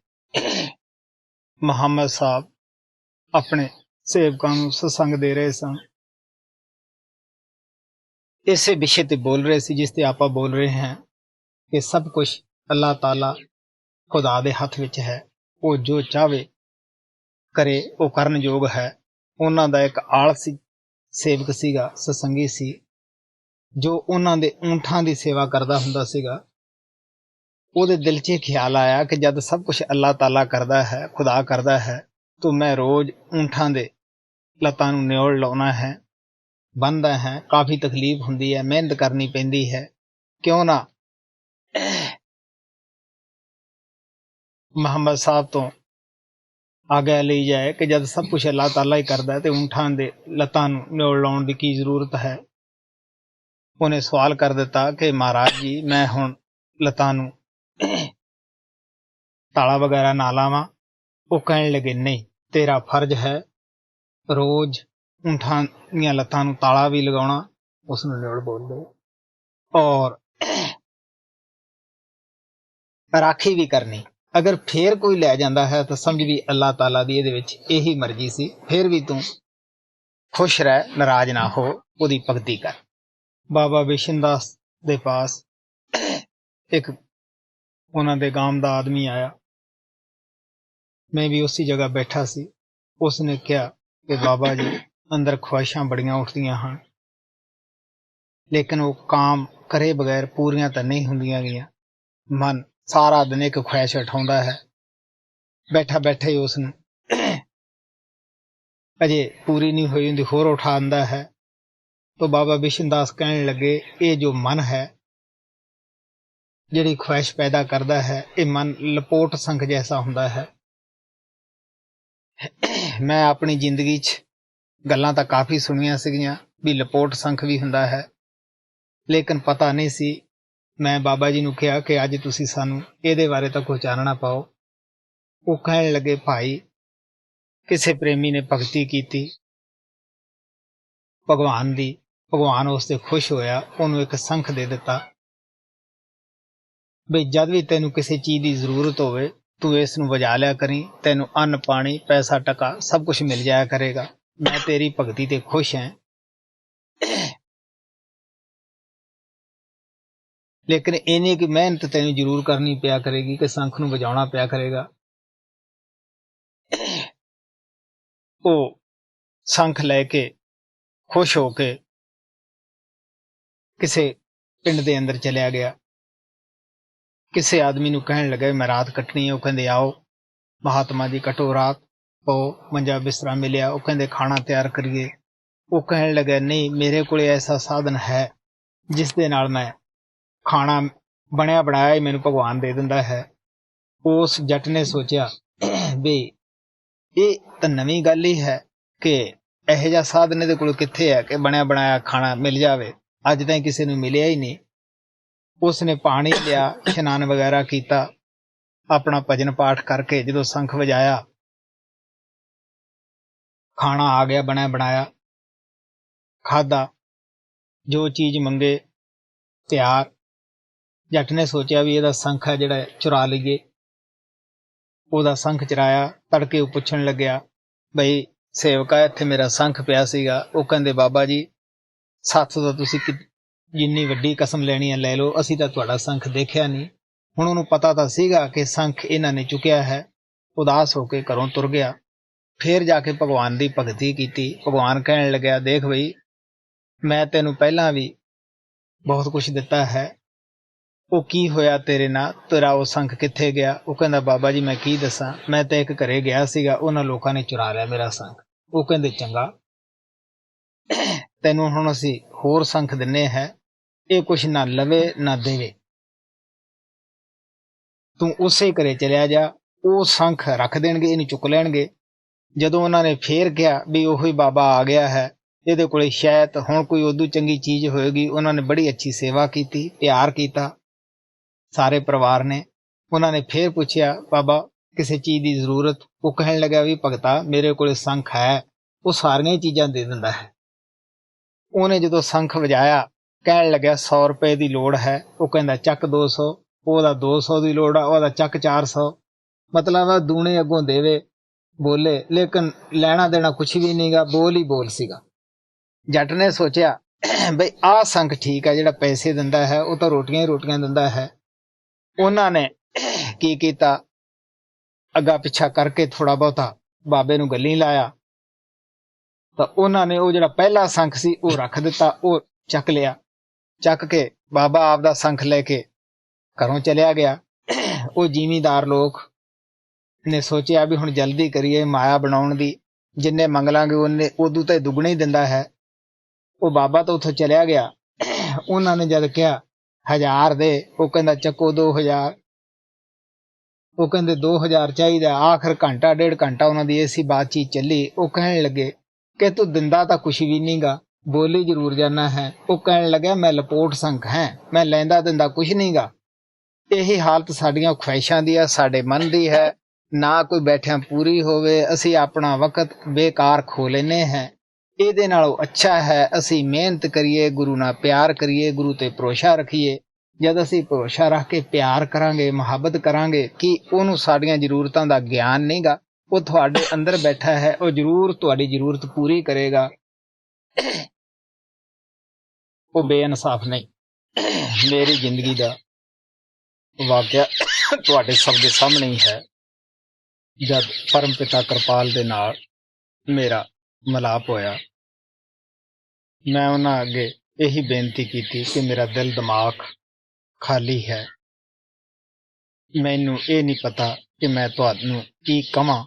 ਮੁਹੰਮਦ ਸਾਹਿਬ ਆਪਣੇ ਸੇਵਕਾਂ ਨੂੰ ਸਤਸੰਗ ਦੇ ਰਹੇ ਸਨ। ਇਸੇ ਵਿਸ਼ੇ ਤੇ ਬੋਲ ਰਹੇ ਸੀ ਜਿਸ ਤੇ ਆਪਾਂ ਬੋਲ ਰਹੇ ਹਾਂ ਕਿ ਸਭ ਕੁਝ ਅੱਲਾਹ ਤਾਲਾ ਖੁਦਾ ਦੇ ਹੱਥ ਵਿੱਚ ਹੈ। ਉਹ ਜੋ ਚਾਹਵੇ ਕਰੇ, ਉਹ ਕਰਨ ਯੋਗ ਹੈ। ਉਹਨਾਂ ਦਾ ਇੱਕ ਆਲਸੀ ਸੇਵਕ ਸੀਗਾ, ਸਤਸੰਗੀ ਸੀ, ਜੋ ਉਹਨਾਂ ਦੇ ਊਂਠਾਂ ਦੀ ਸੇਵਾ ਕਰਦਾ ਹੁੰਦਾ ਸੀਗਾ। ਉਹਦੇ ਦਿਲ 'ਚ ਖਿਆਲ ਆਇਆ ਕਿ ਜਦ ਸਭ ਕੁਝ ਅੱਲਾਹ ਤਾਲਾ ਕਰਦਾ ਹੈ, ਖੁਦਾ ਕਰਦਾ ਹੈ, ਤਾਂ ਮੈਂ ਰੋਜ਼ ਊਂਠਾਂ ਦੇ ਲੱਤਾਂ ਨੂੰ ਨਿਓਲ ਲਾਉਣਾ ਹੈ, ਬੰਨ੍ਹਦਾ ਹੈ। ਕਾਫੀ ਤਕਲੀਫ ਹੁੰਦੀ ਹੈ, ਮਿਹਨਤ ਕਰਨੀ ਪੈਂਦੀ ਹੈ। ਕਿਉਂ ਨਾ ਮੁਹੰਮਦ ਸਾਹਿਬ ਤੋਂ ਆਗਿਆ ਲਈ ਜਾਏ ਕਿ ਜਦ ਸਭ ਕੁਝ ਅੱਲਾਹ ਤਾਲਾ ਹੀ ਕਰਦਾ ਹੈ ਤੇ ਊਂਠਾਂ ਦੇ ਲੱਤਾਂ ਨੂੰ ਨਿਓਲ ਲਾਉਣ ਦੀ ਕੀ ਜ਼ਰੂਰਤ ਹੈ। ਉਹਨੇ ਸਵਾਲ ਕਰ ਦਿੱਤਾ ਕਿ ਮਹਾਰਾਜ ਜੀ, ਮੈਂ ਹੁਣ ਲੱਤਾਂ ਨੂੰ ਤਾਲਾ ਵਗੈਰਾ ਨਾ ਲਾਵਾਂ। ਉਹ ਕਹਿਣ ਲੱਗੇ, ਨਹੀਂ, ਤੇਰਾ ਫਰਜ਼ ਹੈ ਰੋਜ਼ ਊਂਠਾਂ ਦੀਆਂ ਲੱਤਾਂ ਨੂੰ ਤਾਲਾ ਵੀ ਲਗਾਉਣਾ, ਉਸ ਨੂੰ ਨਿਓਲ ਬੋਲਦੇ, ਔਰ ਰਾਖੀ ਵੀ ਕਰਨੀ। ਅਗਰ ਫੇਰ ਕੋਈ ਲੈ ਜਾਂਦਾ ਹੈ ਤਾਂ ਸਮਝ ਵੀ ਅੱਲਾਹ ਤਾਲਾ ਦੀ ਇਹਦੇ ਵਿੱਚ ਇਹੀ ਮਰਜ਼ੀ ਸੀ। ਫੇਰ ਵੀ ਤੂੰ ਖੁਸ਼ ਰਹਿ, ਨਾਰਾਜ਼ ਨਾ ਹੋ, ਉਹਦੀ ਭਗਤੀ ਕਰ। ਬਾਬਾ ਬਿਸ਼ਨ ਦਾਸ ਦੇ ਪਾਸ ਇੱਕ ਉਹਨਾਂ ਦੇ ਗਾਂਵ ਦਾ ਆਦਮੀ ਆਇਆ। ਮੈਂ ਵੀ ਉਸੇ ਜਗ੍ਹਾ ਬੈਠਾ ਸੀ। ਉਸਨੇ ਕਿਹਾ ਕਿ ਬਾਬਾ ਜੀ, ਅੰਦਰ ਖੁਆਇਸ਼ਾਂ ਬੜੀਆਂ ਉੱਠਦੀਆਂ ਹਨ, ਲੇਕਿਨ ਉਹ ਕਾਮ ਕਰੇ ਬਗੈਰ ਪੂਰੀਆਂ ਤਾਂ ਨਹੀਂ ਹੁੰਦੀਆਂ ਗੀਆਂ। ਮਨ ਸਾਰਾ ਦਿਨ ਇੱਕ ਖੁਆਇਸ਼ ਉਠਾਉਂਦਾ ਹੈ, ਬੈਠਾ ਬੈਠਾ ਹੀ ਉਸ ਨੂੰ ਅਜੇ ਪੂਰੀ ਨਹੀਂ ਹੋਈ ਹੁੰਦੀ ਹੋਰ ਉਠਾ ਆਂਦਾ ਹੈ। तो बाबा बिशनदास कहने लगे, ये जो मन है, जिहड़ी ख्वाहिश पैदा करता है, ये मन लपोट संख जैसा हुंदा है। मैं अपनी जिंदगी च गल्लां तां काफ़ी सुनियां सीगियां भी लपोट संख भी हुंदा है, लेकिन पता नहीं सी। मैं बाबा जी नूं कहा कि अज तुसीं सानूं इहदे बारे तां कुछ जानना पाओ। वो कहण लगे, भाई किसी प्रेमी ने भगती कीती भगवान दी, भगवान उसते खुश होया, उन्होंने एक संख दे दिता बई जद भी तेनू किसी चीज की जरूरत होवे तू इस नूं वजा लिया करी, तेनू अन्न पानी पैसा टका सब कुछ मिल जाया करेगा। मैं तेरी भगती ते खुश हैं, लेकिन इन्नी की मेहनत तेनू जरूर करनी पिया करेगी कि संख नूं वजाउणा पिया करेगा। वो संख लैके खुश होके किसी पिंड दे अंदर चलिया गया। किसी आदमी नूं कहण लगा, मैं रात कटनी है। वो कहंदे आओ महात्मा जी कटो रात, पो मंजा बिस्तरा मिलिया। वो कहंदे खाना तैयार करिए। वो कहण लगा, नहीं मेरे कोल ऐसा साधन है जिस दे नाल मैं खाना बनया बनाया ही मैनू भगवान दे दिंदा है। उस जट ने सोचा भी ये तो नवीं गल ही है कि इहो जिहा साधन इहदे कोल कित्थे है कि बनया बनाया खाना मिल जावे। अज ताईं किसी नूं मिलिया ही नहीं। उसने पानी लिया, इशनान वगैरह किया, अपना भजन पाठ करके जदों संख वजाया, खाना आ गया बनया बनाया, खादा, जो चीज मंगे तैयार। जट ने सोचा भी इहदा संख है जिहड़ा चुरा लईए। ਉਹਦਾ संख चराया। तड़के पुछण लग्या, बई सेवका इत्थे मेरा संख पिया सीगा। ਉਹ ਕਹਿੰਦੇ बाबा जी साथों तो तुसीं जिन्नी वड्डी कसम लैनी है लै लो, असीं तां तुहाडा संख देखिया नहीं। हुण ਉਹਨੂੰ पता तां सीगा कि संख इन्हां ने चुकिया है। उदास होके घरों तुर गया। फिर जाके भगवान की भगती की। भगवान कहण लग्या, देख बई मैं तेनू पहलां भी बहुत कुछ दिता है, वो की होया तेरे नाल, तेरा वो संख कित्थे गया। वो कहंदा बाबा जी मैं की दसां, मैं तो एक घरे गया सीगा, उन्हां लोकां ने चुरा लिया मेरा संख। वो कहंदे चंगा, तैनू हुण असीं होर संख दिन्ने है, ये कुछ ना लवे ना देवे, तू उसे घरे चलिया जा, वो संख रख देणगे, इहनूं चुक लैणगे। जदों उन्हां ने फेर कहा भी ओही बाबा आ गया है, इहदे कोले शायद हुण कोई उदू चंगी चीज होएगी। उन्हां ने बड़ी अच्छी सेवा की, प्यार किया सारे परिवार ने। उन्होंने फिर पूछया, बाबा किसी चीज की जरूरत? वो कहन लगा भी भगता मेरे को संख है, वो सारिया चीज़ां दे दिंदा है। उन्हें जो संख वजाया, कहन लग्या 100 रुपए की लोड़ है। वो कहंदा चक 200, ओहदा 200 की लोड़ है, ओहदा चक 400। मतलब दूने अगों देवे बोले, लेकिन लेना देना कुछ भी नहींगा, बोल ही बोल सीगा। जट ने सोचा बई आ संख ठीक है, जिहड़ा पैसे दिंदा है वो तो रोटियां ही रोटियां दिंदा है। उन्होंने की कीता, अगा पिछा करके थोड़ा बहुता बाबे नूं गल्ली लाया, तो उन्होंने वो जिहड़ा पहला संख सी वो रख दिता, वो चक लिया। चक के बाबा आपदा संख लेके घरों चलिया गया। वो जिमीदार लोग ने सोचा भी हुण जल्दी करिए माया बनाउण दी, जिन्ने मंग लांगे उन्ने उदू तो दुगने ही दिंदा है। वो बाबा तो उत्थों चलिया गया। उन्होंने जद कहा 1000 दे, वो कहंदा चको 2000। वो कहंदे 2000 चाहिदा। आखिर घंटा 1.5 घंटा उन्हां दी ऐसी बातचीत चली। वो कहण लगे कि तू दिंदा तां कुछ भी नहींगा, बोली जरूर जाना है। वो कहण लग्या मैं लपोट संख है, मैं लैंदा दिंदा कुछ नहींगा। यही हालत साडियां ख्वाहिशां दी है, साडे मन दी है, ना कोई बैठिया पूरी होवे, असी अपना वक्त बेकार खो लेने हैं। ਇਹਦੇ ਨਾਲੋਂ अच्छा है असी मेहनत करिए, गुरु नाल प्यार करिए, गुरु ते भरोसा रखिए। जद असी भरोसा रख के प्यार करांगे, मुहब्बत करांगे कि ਉਹਨੂੰ ਸਾਡੀਆਂ ਜ਼ਰੂਰਤਾਂ ਦਾ ਗਿਆਨ ਨਹੀਂਗਾ, ਉਹ ਤੁਹਾਡੇ ਅੰਦਰ ਬੈਠਾ ਹੈ, ਉਹ ਜ਼ਰੂਰ ਤੁਹਾਡੀ ਜ਼ਰੂਰਤ ਪੂਰੀ ਕਰੇਗਾ। ਉਹ ਬੇਇਨਸਾਫ ਨਹੀਂ। ਮੇਰੀ ਜ਼ਿੰਦਗੀ ਦਾ ਵਾਕਿਆ ਤੁਹਾਡੇ ਸਭ ਦੇ ਸਾਹਮਣੇ ਹੀ ਹੈ। ਜਦ ਪਰਮ ਪਿਤਾ ਕਿਰਪਾਲ ਦੇ ਨਾਲ ਮੇਰਾ ਮਿਲਾਪ ਹੋਇਆ, मैं उन्हां अगे यही बेनती की कि मेरा दिल दिमाग खाली है। मैनू ये नहीं पता ਕਿ ਮੈਂ ਤੁਹਾਨੂੰ ਕੀ ਕਵਾਂ,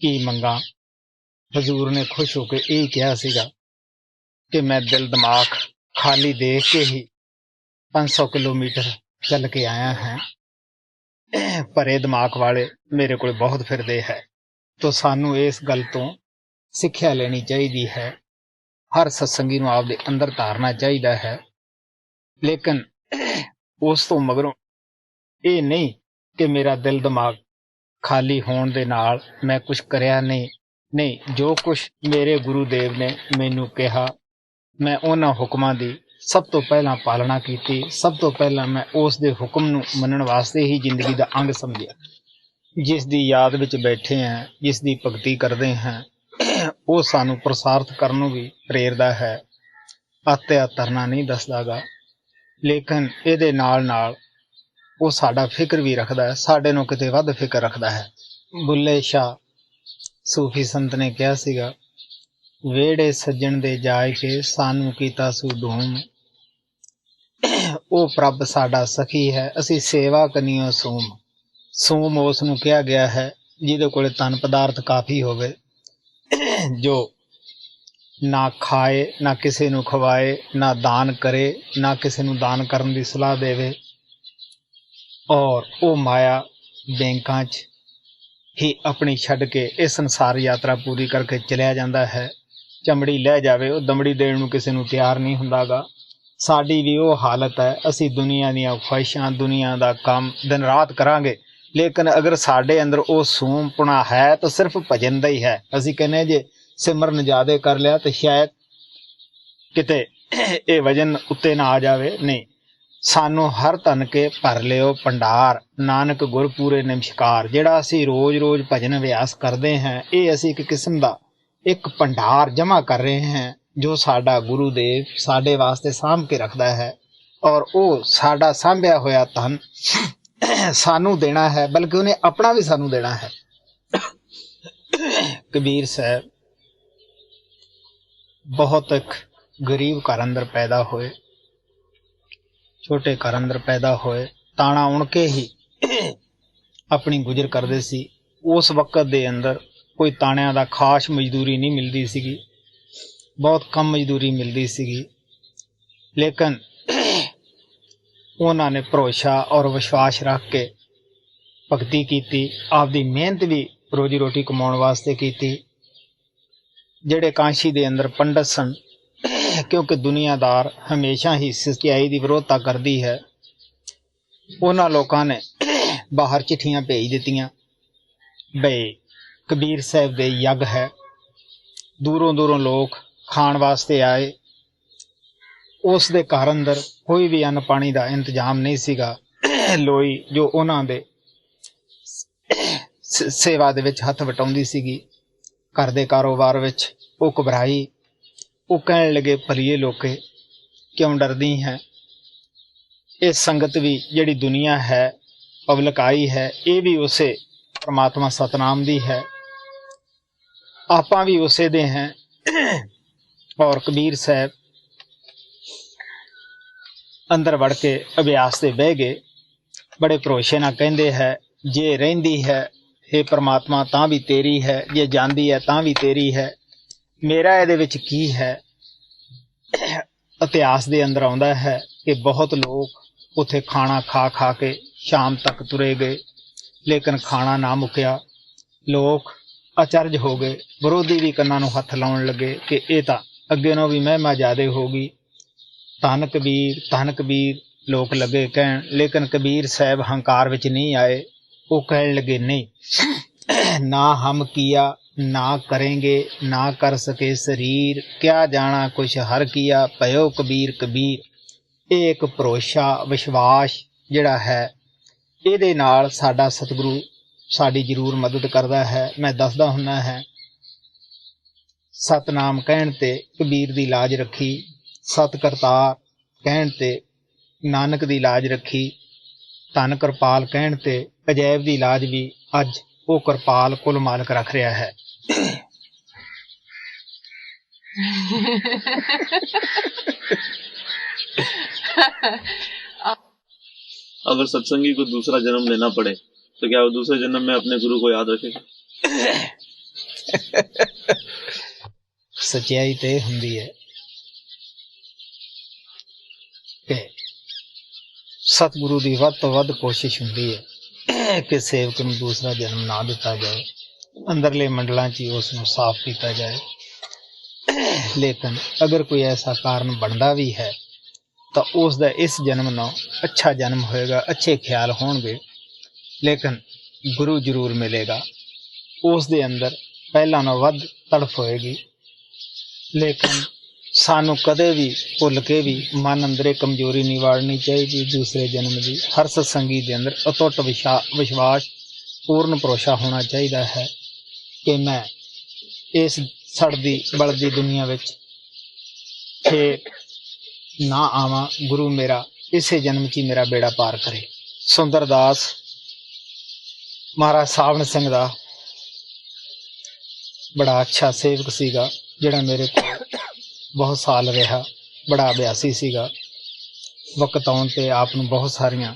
ਕੀ ਮੰਗਾਂ। ਹਜ਼ੂਰ ਨੇ ਖੁਸ਼ ਹੋ ਕੇ ਇਹ ਕਿਹਾ ਸੀਗਾ ਕਿ ਮੈਂ ਦਿਲ ਦਿਮਾਗ ਖਾਲੀ ਦੇਖ ਕੇ ਹੀ 500 ਕਿਲੋਮੀਟਰ ਚੱਲ ਕੇ ਆਇਆ ਹਾਂ। ਭਰੇ ਦਿਮਾਗ ਵਾਲੇ ਮੇਰੇ ਕੋਲ ਬਹੁਤ ਫਿਰਦੇ ਹੈ। ਤੋ ਸਾਨੂੰ ਇਸ ਗੱਲ ਤੋਂ ਸਿੱਖਿਆ ਲੈਣੀ ਚਾਹੀਦੀ ਹੈ। ਹਰ ਸਤਸੰਗੀ ਨੂੰ ਆਪਦੇ ਅੰਦਰ ਧਾਰਨਾ ਚਾਹੀਦਾ ਹੈ। ਲੇਕਿਨ ਉਸ ਤੋਂ ਮਗਰੋਂ ਇਹ ਨਹੀਂ ਕਿ ਮੇਰਾ ਦਿਲ ਦਿਮਾਗ ਖਾਲੀ ਹੋਣ ਦੇ ਨਾਲ ਮੈਂ ਕੁਝ ਕਰਿਆ ਨਹੀਂ। ਜੋ ਕੁਝ ਮੇਰੇ ਗੁਰੂ ਦੇਵ ਨੇ ਮੈਨੂੰ ਕਿਹਾ, ਮੈਂ ਉਹਨਾਂ ਹੁਕਮਾਂ ਦੀ ਸਭ ਤੋਂ ਪਹਿਲਾਂ ਪਾਲਣਾ ਕੀਤੀ। ਸਭ ਤੋਂ ਪਹਿਲਾਂ ਮੈਂ ਉਸ ਦੇ ਹੁਕਮ ਨੂੰ ਮੰਨਣ ਵਾਸਤੇ ਹੀ ਜ਼ਿੰਦਗੀ ਦਾ ਅੰਗ ਸਮਝਿਆ। ਜਿਸ ਦੀ ਯਾਦ ਵਿੱਚ ਬੈਠੇ ਹਾਂ, ਜਿਸ ਦੀ ਭਗਤੀ ਕਰਦੇ ਹਾਂ, ਉਹ ਸਾਨੂੰ ਪ੍ਰਸਾਰਿਤ ਕਰਨ ਨੂੰ ਵੀ ਪ੍ਰੇਰਦਾ ਹੈ। ਆਤਿਆ ਤਰਨਾ ਨਹੀਂ ਦੱਸਦਾਗਾ, ਲੇਕਿਨ ਇਹਦੇ ਨਾਲ ਨਾਲ ਉਹ ਸਾਡਾ ਫਿਕਰ ਵੀ ਰੱਖਦਾ ਹੈ, ਸਾਡੇ ਨੂੰ ਕਿਤੇ ਵੱਧ ਫਿਕਰ ਰੱਖਦਾ ਹੈ। ਬੁੱਲੇ ਸ਼ਾਹ ਸੂਫੀ ਸੰਤ ਨੇ ਕਿਹਾ ਸੀਗਾ, ਵਿਹੜੇ ਸੱਜਣ ਦੇ ਜਾਇ ਕੇ ਸਾਨੂੰ ਕੀਤਾ ਸੁਧੂਮ। ਉਹ ਪ੍ਰਭ ਸਾਡਾ ਸਖੀ ਹੈ, ਅਸੀਂ ਸੇਵਾ ਕਰਨੀਓ ਸੂਮ। ਸੂਮ ਉਸ ਨੂੰ ਕਿਹਾ ਗਿਆ ਹੈ ਜਿਹਦੇ ਕੋਲੇ ਧਨ ਪਦਾਰਥ ਕਾਫੀ ਹੋਵੇ, ਜੋ ਨਾ ਖਾਏ, ਨਾ ਕਿਸੇ ਨੂੰ ਖਵਾਏ, ਨਾ ਦਾਨ ਕਰੇ, ਨਾ ਕਿਸੇ ਨੂੰ ਦਾਨ ਕਰਨ ਦੀ ਸਲਾਹ ਦੇਵੇ, ਔਰ ਉਹ ਮਾਇਆ ਬੈਂਕਾਂ 'ਚ ਹੀ ਆਪਣੀ ਛੱਡ ਕੇ ਇਹ ਸੰਸਾਰ ਯਾਤਰਾ ਪੂਰੀ ਕਰਕੇ ਚਲਿਆ ਜਾਂਦਾ ਹੈ। ਚਮੜੀ ਲੈ ਜਾਵੇ, ਉਹ ਦਮੜੀ ਦੇਣ ਨੂੰ ਕਿਸੇ ਨੂੰ ਤਿਆਰ ਨਹੀਂ ਹੁੰਦਾਗਾ। ਸਾਡੀ ਵੀ ਉਹ ਹਾਲਤ ਹੈ। ਅਸੀਂ ਦੁਨੀਆ ਦੀਆਂ ਖੁਆਇਸ਼ਾਂ, ਦੁਨੀਆ ਦਾ ਕੰਮ ਦਿਨ ਰਾਤ ਕਰਾਂਗੇ, ਲੇਕਿਨ ਅਗਰ ਸਾਡੇ ਅੰਦਰ ਉਹ ਸੂਮਪੁਣਾ ਹੈ ਤਾਂ ਸਿਰਫ ਭਜਨ ਦਾ ਹੀ ਹੈ। ਅਸੀਂ ਕਹਿੰਦੇ ਜੇ ਸਿਮਰਨ ਜ਼ਿਆਦਾ ਕਰ ਲਿਆ ਤਾਂ ਸ਼ਾਇਦ ਕਿਤੇ ਇਹ ਵਜਨ ਉੱਤੇ ਨਾ ਆ ਜਾਵੇ। ਨਹੀਂ, ਸਾਨੂੰ ਹਰ ਧਨ ਕੇ ਭਰ ਲਿਓ ਭੰਡਾਰ, ਨਾਨਕ ਗੁਰ ਪੂਰੇ ਨਮਸਕਾਰ। ਜਿਹੜਾ ਅਸੀਂ ਰੋਜ਼ ਭਜਨ ਅਭਿਆਸ ਕਰਦੇ ਹਾਂ, ਇਹ ਅਸੀਂ ਇੱਕ ਕਿਸਮ ਦਾ ਇੱਕ ਭੰਡਾਰ ਜਮ੍ਹਾਂ ਕਰ ਰਹੇ ਹਾਂ, ਜੋ ਸਾਡਾ ਗੁਰੂ ਦੇਵ ਸਾਡੇ ਵਾਸਤੇ ਸਾਂਭ ਕੇ ਰੱਖਦਾ ਹੈ। ਔਰ ਉਹ ਸਾਡਾ ਸਾਂਭਿਆ ਹੋਇਆ ਧਨ ਸਾਨੂੰ ਦੇਣਾ ਹੈ, ਬਲਕਿ ਉਹਨੇ ਆਪਣਾ ਵੀ ਸਾਨੂੰ ਦੇਣਾ ਹੈ। ਕਬੀਰ ਸਾਹਿਬ ਬਹੁਤ ਇੱਕ ਗਰੀਬ ਘਰ ਅੰਦਰ ਪੈਦਾ ਹੋਏ, ਛੋਟੇ ਘਰ ਅੰਦਰ ਪੈਦਾ ਹੋਏ। ਤਾਣਾ ਉਣ ਕੇ ਹੀ ਆਪਣੀ ਗੁਜ਼ਰ ਕਰਦੇ ਸੀ। ਉਸ ਵਕਤ ਦੇ ਅੰਦਰ ਕੋਈ ਤਾਣਿਆਂ ਦਾ ਖਾਸ ਮਜ਼ਦੂਰੀ ਨਹੀਂ ਮਿਲਦੀ ਸੀਗੀ, ਬਹੁਤ ਕਮ ਮਜ਼ਦੂਰੀ ਮਿਲਦੀ ਸੀਗੀ। ਲੇਕਿਨ ਉਹਨਾਂ ਨੇ ਭਰੋਸਾ ਔਰ ਵਿਸ਼ਵਾਸ ਰੱਖ ਕੇ ਭਗਤੀ ਕੀਤੀ, ਆਪਦੀ ਮਿਹਨਤ ਵੀ ਰੋਜੀ ਰੋਟੀ ਕਮਾਉਣ ਵਾਸਤੇ ਕੀਤੀ। ਜਿਹੜੇ ਕਾਂਸ਼ੀ ਦੇ ਅੰਦਰ ਪੰਡਤ ਸਨ, ਕਿਉਂਕਿ ਦੁਨੀਆਦਾਰ ਹਮੇਸ਼ਾ ਹੀ ਸੱਚਾਈ ਦੀ ਵਿਰੋਧਤਾ ਕਰਦੀ ਹੈ, ਉਹਨਾਂ ਲੋਕਾਂ ਨੇ ਬਾਹਰ ਚਿੱਠੀਆਂ ਭੇਜ ਦਿੱਤੀਆਂ ਬਈ ਕਬੀਰ ਸਾਹਿਬ ਦੇ ਯੱਗ ਹੈ। ਦੂਰੋਂ ਲੋਕ ਖਾਣ ਵਾਸਤੇ ਆਏ। ਉਸ ਦੇ ਘਰ ਅੰਦਰ ਕੋਈ ਵੀ ਅੰਨ ਪਾਣੀ ਦਾ ਇੰਤਜ਼ਾਮ ਨਹੀਂ ਸੀਗਾ। ਲੋਈ ਜੋ ਉਹਨਾਂ ਦੇ ਸੇਵਾ ਦੇ ਵਿੱਚ ਹੱਥ ਵਟਾਉਂਦੀ ਸੀਗੀ, ਘਰ ਦੇ ਕਾਰੋਬਾਰ ਵਿੱਚ, ਉਹ ਘਬਰਾਈ। ਉਹ ਕਹਿਣ ਲੱਗੇ, ਭਲੀਏ ਲੋਕੇ ਕਿਉਂ ਡਰਦੀ ਹੈ? ਇਹ ਸੰਗਤ ਵੀ ਜਿਹੜੀ ਦੁਨੀਆ ਹੈ, ਪਬਲਿਕ ਆਈ ਹੈ, ਇਹ ਵੀ ਉਸੇ ਪਰਮਾਤਮਾ ਸਤਨਾਮ ਦੀ ਹੈ, ਆਪਾਂ ਵੀ ਉਸੇ ਦੇ हैं। ਔਰ ਕਬੀਰ ਸਾਹਿਬ ਅੰਦਰ ਵੜ ਕੇ ਅਭਿਆਸ ਤੇ ਬਹਿ ਗਏ। ਬੜੇ ਭਰੋਸੇ ਨਾਲ ਕਹਿੰਦੇ ਹੈ, ਜੇ ਰਹਿੰਦੀ ਹੈ हे ਪਰਮਾਤਮਾ ਤਾਂ ਵੀ ਤੇਰੀ ਹੈ, ਜੇ ਜਾਂਦੀ ਹੈ ਤਾਂ ਵੀ ਤੇਰੀ ਹੈ, ਮੇਰਾ ਇਹਦੇ ਵਿੱਚ ਕੀ ਹੈ। ਇਤਿਹਾਸ ਦੇ ਅੰਦਰ ਆਉਂਦਾ ਹੈ ਕਿ ਬਹੁਤ ਲੋਕ ਉੱਥੇ ਖਾਣਾ ਖਾ ਕੇ ਸ਼ਾਮ ਤੱਕ ਤੁਰੇ ਗਏ, ਲੇਕਿਨ ਖਾਣਾ ਨਾ ਮੁੱਕਿਆ। ਲੋਕ ਅਚਰਜ ਹੋ ਗਏ, ਵਿਰੋਧੀ ਵੀ ਕੰਨਾਂ ਨੂੰ ਹੱਥ ਲਾਉਣ ਲੱਗੇ ਕਿ ਇਹ ਤਾਂ ਅੱਗੇ ਨੂੰ ਵੀ ਮਹਿਮਾ ਜ਼ਿਆਦੇ ਹੋ ਗਈ। ਧੰਨ ਕਬੀਰ ਲੋਕ ਲੱਗੇ ਕਹਿਣ, ਲੇਕਿਨ ਕਬੀਰ ਸਾਹਿਬ ਹੰਕਾਰ ਵਿੱਚ ਨਹੀਂ ਆਏ। ਉਹ ਕਹਿਣ ਲੱਗੇ, ਨਹੀਂ, ਨਾ ਹਮ ਕੀਆ ਨਾ ਕरेंगे, ਨਾ ਕਰ ਸਕੇ ਸਰੀਰ, ਕਿਆ ਜਾਣਾ ਕੁਛ ਹਰ ਕੀਆ, ਭਇਓ ਕਬੀਰ। ਇਹ ਇੱਕ ਭਰੋਸਾ, ਵਿਸ਼ਵਾਸ ਜਿਹੜਾ ਹੈ, ਇਹਦੇ ਨਾਲ ਸਾਡਾ ਸਤਿਗੁਰੂ ਸਾਡੀ ਜ਼ਰੂਰ ਮਦਦ ਕਰਦਾ ਹੈ। ਮੈਂ ਦੱਸਦਾ ਹੁੰਦਾ ਹੈ, ਸਤਨਾਮ ਕਹਿਣ ਤੇ ਕਬੀਰ ਦੀ ਲਾਜ ਰੱਖੀ, ਸਤ ਕਰਤਾਰ ਕਹਿਣ ਤੇ ਨਾਨਕ ਦੀ ਲਾਜ ਰੱਖੀ, ਧੰਨ ਕਿਰਪਾਲ ਕਹਿਣ ਤੇ ਅਜੈਬ ਦੀ ਲਾਜ ਵੀ ਅੱਜ ਉਹ ਕਿਰਪਾਲ ਕੁਲ ਮਾਲਕ ਰੱਖ ਰਿਹਾ ਹੈ। अगर सत्संगी को दूसरा जन्म लेना पड़े तो क्या वो दूसरे जन्म में अपने गुरु को याद रखेगा? ਸਚਾਈ ਤੇ ਇਹ ਹੁੰਦੀ ਹੈ ਕਿ ਸਤਿਗੁਰੂ ਦੀ ਵੱਧ ਤੋਂ ਵੱਧ ਕੋਸ਼ਿਸ਼ ਹੁੰਦੀ ਹੈ ਕਿ ਸੇਵਕ ਨੂੰ ਦੂਸਰਾ ਜਨਮ ਨਾ ਦਿੱਤਾ ਜਾਏ, ਅੰਦਰਲੇ ਮੰਡਲਾਂ 'ਚ ਹੀ ਉਸ ਨੂੰ ਸਾਫ਼ ਕੀਤਾ ਜਾਏ। ਲੇਕਿਨ ਅਗਰ ਕੋਈ ਐਸਾ ਕਾਰਨ ਬਣਦਾ ਵੀ ਹੈ ਤਾਂ ਉਸ ਦਾ ਇਸ ਜਨਮ ਨਾਲ ਅੱਛਾ ਜਨਮ ਹੋਏਗਾ, ਅੱਛੇ ਖਿਆਲ ਹੋਣਗੇ, ਲੇਕਿਨ ਗੁਰੂ ਜ਼ਰੂਰ ਮਿਲੇਗਾ। ਉਸ ਦੇ ਅੰਦਰ ਪਹਿਲਾਂ ਨਾਲੋਂ ਵੱਧ ਤੜਫ ਹੋਏਗੀ। ਲੇਕਿਨ ਸਾਨੂੰ ਕਦੇ ਵੀ ਭੁੱਲ ਕੇ ਵੀ ਮਨ ਅੰਦਰੇ ਕਮਜ਼ੋਰੀ ਨਹੀਂ ਵਾੜਨੀ ਚਾਹੀਦੀ ਦੂਸਰੇ ਜਨਮ ਦੀ। ਹਰ ਸਤਸੰਗੀ ਦੇ ਅੰਦਰ ਅਟੁੱਟ ਵਿਸ਼ਵਾਸ, ਪੂਰਨ ਭਰੋਸਾ ਹੋਣਾ ਚਾਹੀਦਾ ਹੈ ਕਿ ਮੈਂ ਇਸ ਸੜਦੀ ਬਲਦੀ ਦੁਨੀਆ ਵਿੱਚ ਫੇਰ ਨਾ ਆਵਾਂ, ਗੁਰੂ ਮੇਰਾ ਇਸੇ ਜਨਮ 'ਚ ਹੀ ਮੇਰਾ ਬੇੜਾ ਪਾਰ ਕਰੇ। ਸੁੰਦਰਦਾਸ ਮਹਾਰਾਜ ਸਾਵਣ ਸਿੰਘ ਦਾ ਬੜਾ ਅੱਛਾ ਸੇਵਕ ਸੀਗਾ, ਜਿਹੜਾ ਮੇਰੇ ਕੋਲ ਬਹੁਤ ਸਾਲ ਰਿਹਾ। ਬੜਾ ਅਭਿਆਸੀ ਸੀਗਾ। ਵਕਤ ਆਉਣ 'ਤੇ ਆਪ ਨੂੰ ਬਹੁਤ ਸਾਰੀਆਂ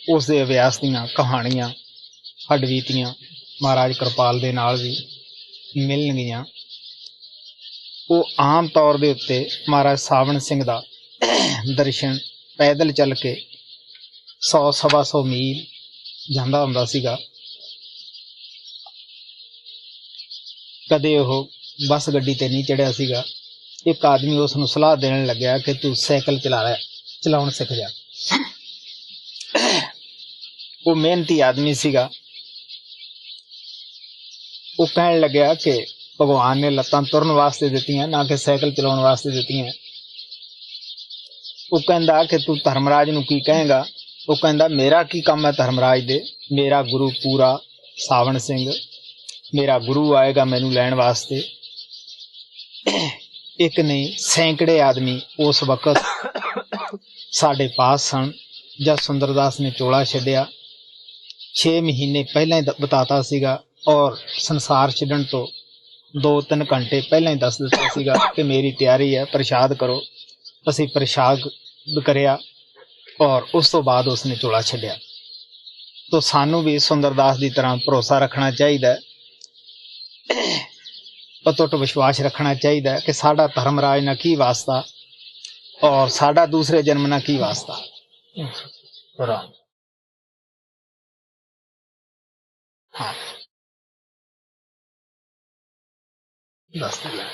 ਉਸ ਦੇ ਅਭਿਆਸ ਦੀਆਂ ਕਹਾਣੀਆਂ ਹੱਡਬੀਤੀਆਂ ਮਹਾਰਾਜ ਕਿਰਪਾਲ ਦੇ ਨਾਲ ਵੀ ਮਿਲਣਗੀਆਂ। ਉਹ ਆਮ ਤੌਰ ਦੇ ਉੱਤੇ ਮਹਾਰਾਜ ਸਾਵਣ ਸਿੰਘ ਦਾ ਦਰਸ਼ਨ ਪੈਦਲ ਚੱਲ ਕੇ 100-125 ਮੀਲ ਜਾਂਦਾ ਹੁੰਦਾ ਸੀਗਾ। ਕਦੇ ਉਹ ਬੱਸ ਗੱਡੀ ਤੇ ਨਹੀਂ ਚੜਿਆ ਸੀਗਾ। ਇੱਕ ਆਦਮੀ ਉਸ ਨੂੰ ਸਲਾਹ ਦੇਣ ਲੱਗਿਆ ਕਿ ਤੂੰ ਸਾਈਕਲ ਚਲਾਉਣ ਸਿੱਖ ਜਾ। ਉਹ ਮਿਹਨਤੀ ਆਦਮੀ ਸੀਗਾ। ਉਹ ਕਹਿਣ ਲੱਗਿਆ ਕਿ ਭਗਵਾਨ ਨੇ ਲੱਤਾਂ ਤੁਰਨ ਵਾਸਤੇ ਦਿੱਤੀਆਂ, ਨਾ ਕਿ ਸਾਈਕਲ ਚਲਾਉਣ ਵਾਸਤੇ ਦਿੱਤੀਆਂ। ਉਹ ਕਹਿੰਦਾ ਕਿ ਤੂੰ ਧਰਮਰਾਜ ਨੂੰ ਕੀ ਕਹੇਂਗਾ? ਉਹ ਕਹਿੰਦਾ ਮੇਰਾ ਕੀ ਕੰਮ ਹੈ ਧਰਮਰਾਜ ਦੇ, ਮੇਰਾ ਗੁਰੂ ਪੂਰਾ ਸਾਵਣ ਸਿੰਘ ਮੇਰਾ ਗੁਰੂ ਆਏਗਾ ਮੈਨੂੰ ਲੈਣ ਵਾਸਤੇ। ਇੱਕ ਨਹੀਂ ਸੈਂਕੜੇ ਆਦਮੀ ਉਸ ਵਕਤ ਸਾਡੇ ਪਾਸ ਸਨ। ਜਦ ਸੁੰਦਰਦਾਸ ਨੇ ਚੋਲਾ ਛੱਡਿਆ 6 ਮਹੀਨੇ ਪਹਿਲਾਂ ਹੀ ਬਤਾਤਾ ਸੀਗਾ, ਔਰ ਸੰਸਾਰ ਛੱਡਣ ਤੋਂ 2-3 ਘੰਟੇ ਪਹਿਲਾਂ ਹੀ ਦੱਸ ਦਿੱਤਾ ਸੀਗਾ ਕਿ ਮੇਰੀ ਤਿਆਰੀ ਹੈ, ਪ੍ਰਸ਼ਾਦ ਕਰੋ। ਅਸੀਂ ਪ੍ਰਸ਼ਾਦ ਕਰਿਆ ਔਰ ਉਸ ਤੋਂ ਬਾਅਦ ਉਸਨੇ ਚੋਲਾ ਛੱਡਿਆ। ਤਾਂ ਸਾਨੂੰ ਵੀ ਸੁੰਦਰਦਾਸ ਦੀ ਤਰ੍ਹਾਂ ਭਰੋਸਾ ਰੱਖਣਾ ਚਾਹੀਦਾ, ਅਟੁੱਟ ਵਿਸ਼ਵਾਸ ਰੱਖਣਾ ਚਾਹੀਦਾ ਕਿ ਸਾਡਾ ਧਰਮਰਾਜ ਨਾਲ ਕੀ ਵਾਸਤਾ ਔਰ ਸਾਡਾ ਦੂਸਰੇ ਜਨਮ ਨਾਲ ਕੀ ਵਾਸਤਾ। ਹਾਂ, ਦੱਸ ਦਿਆ।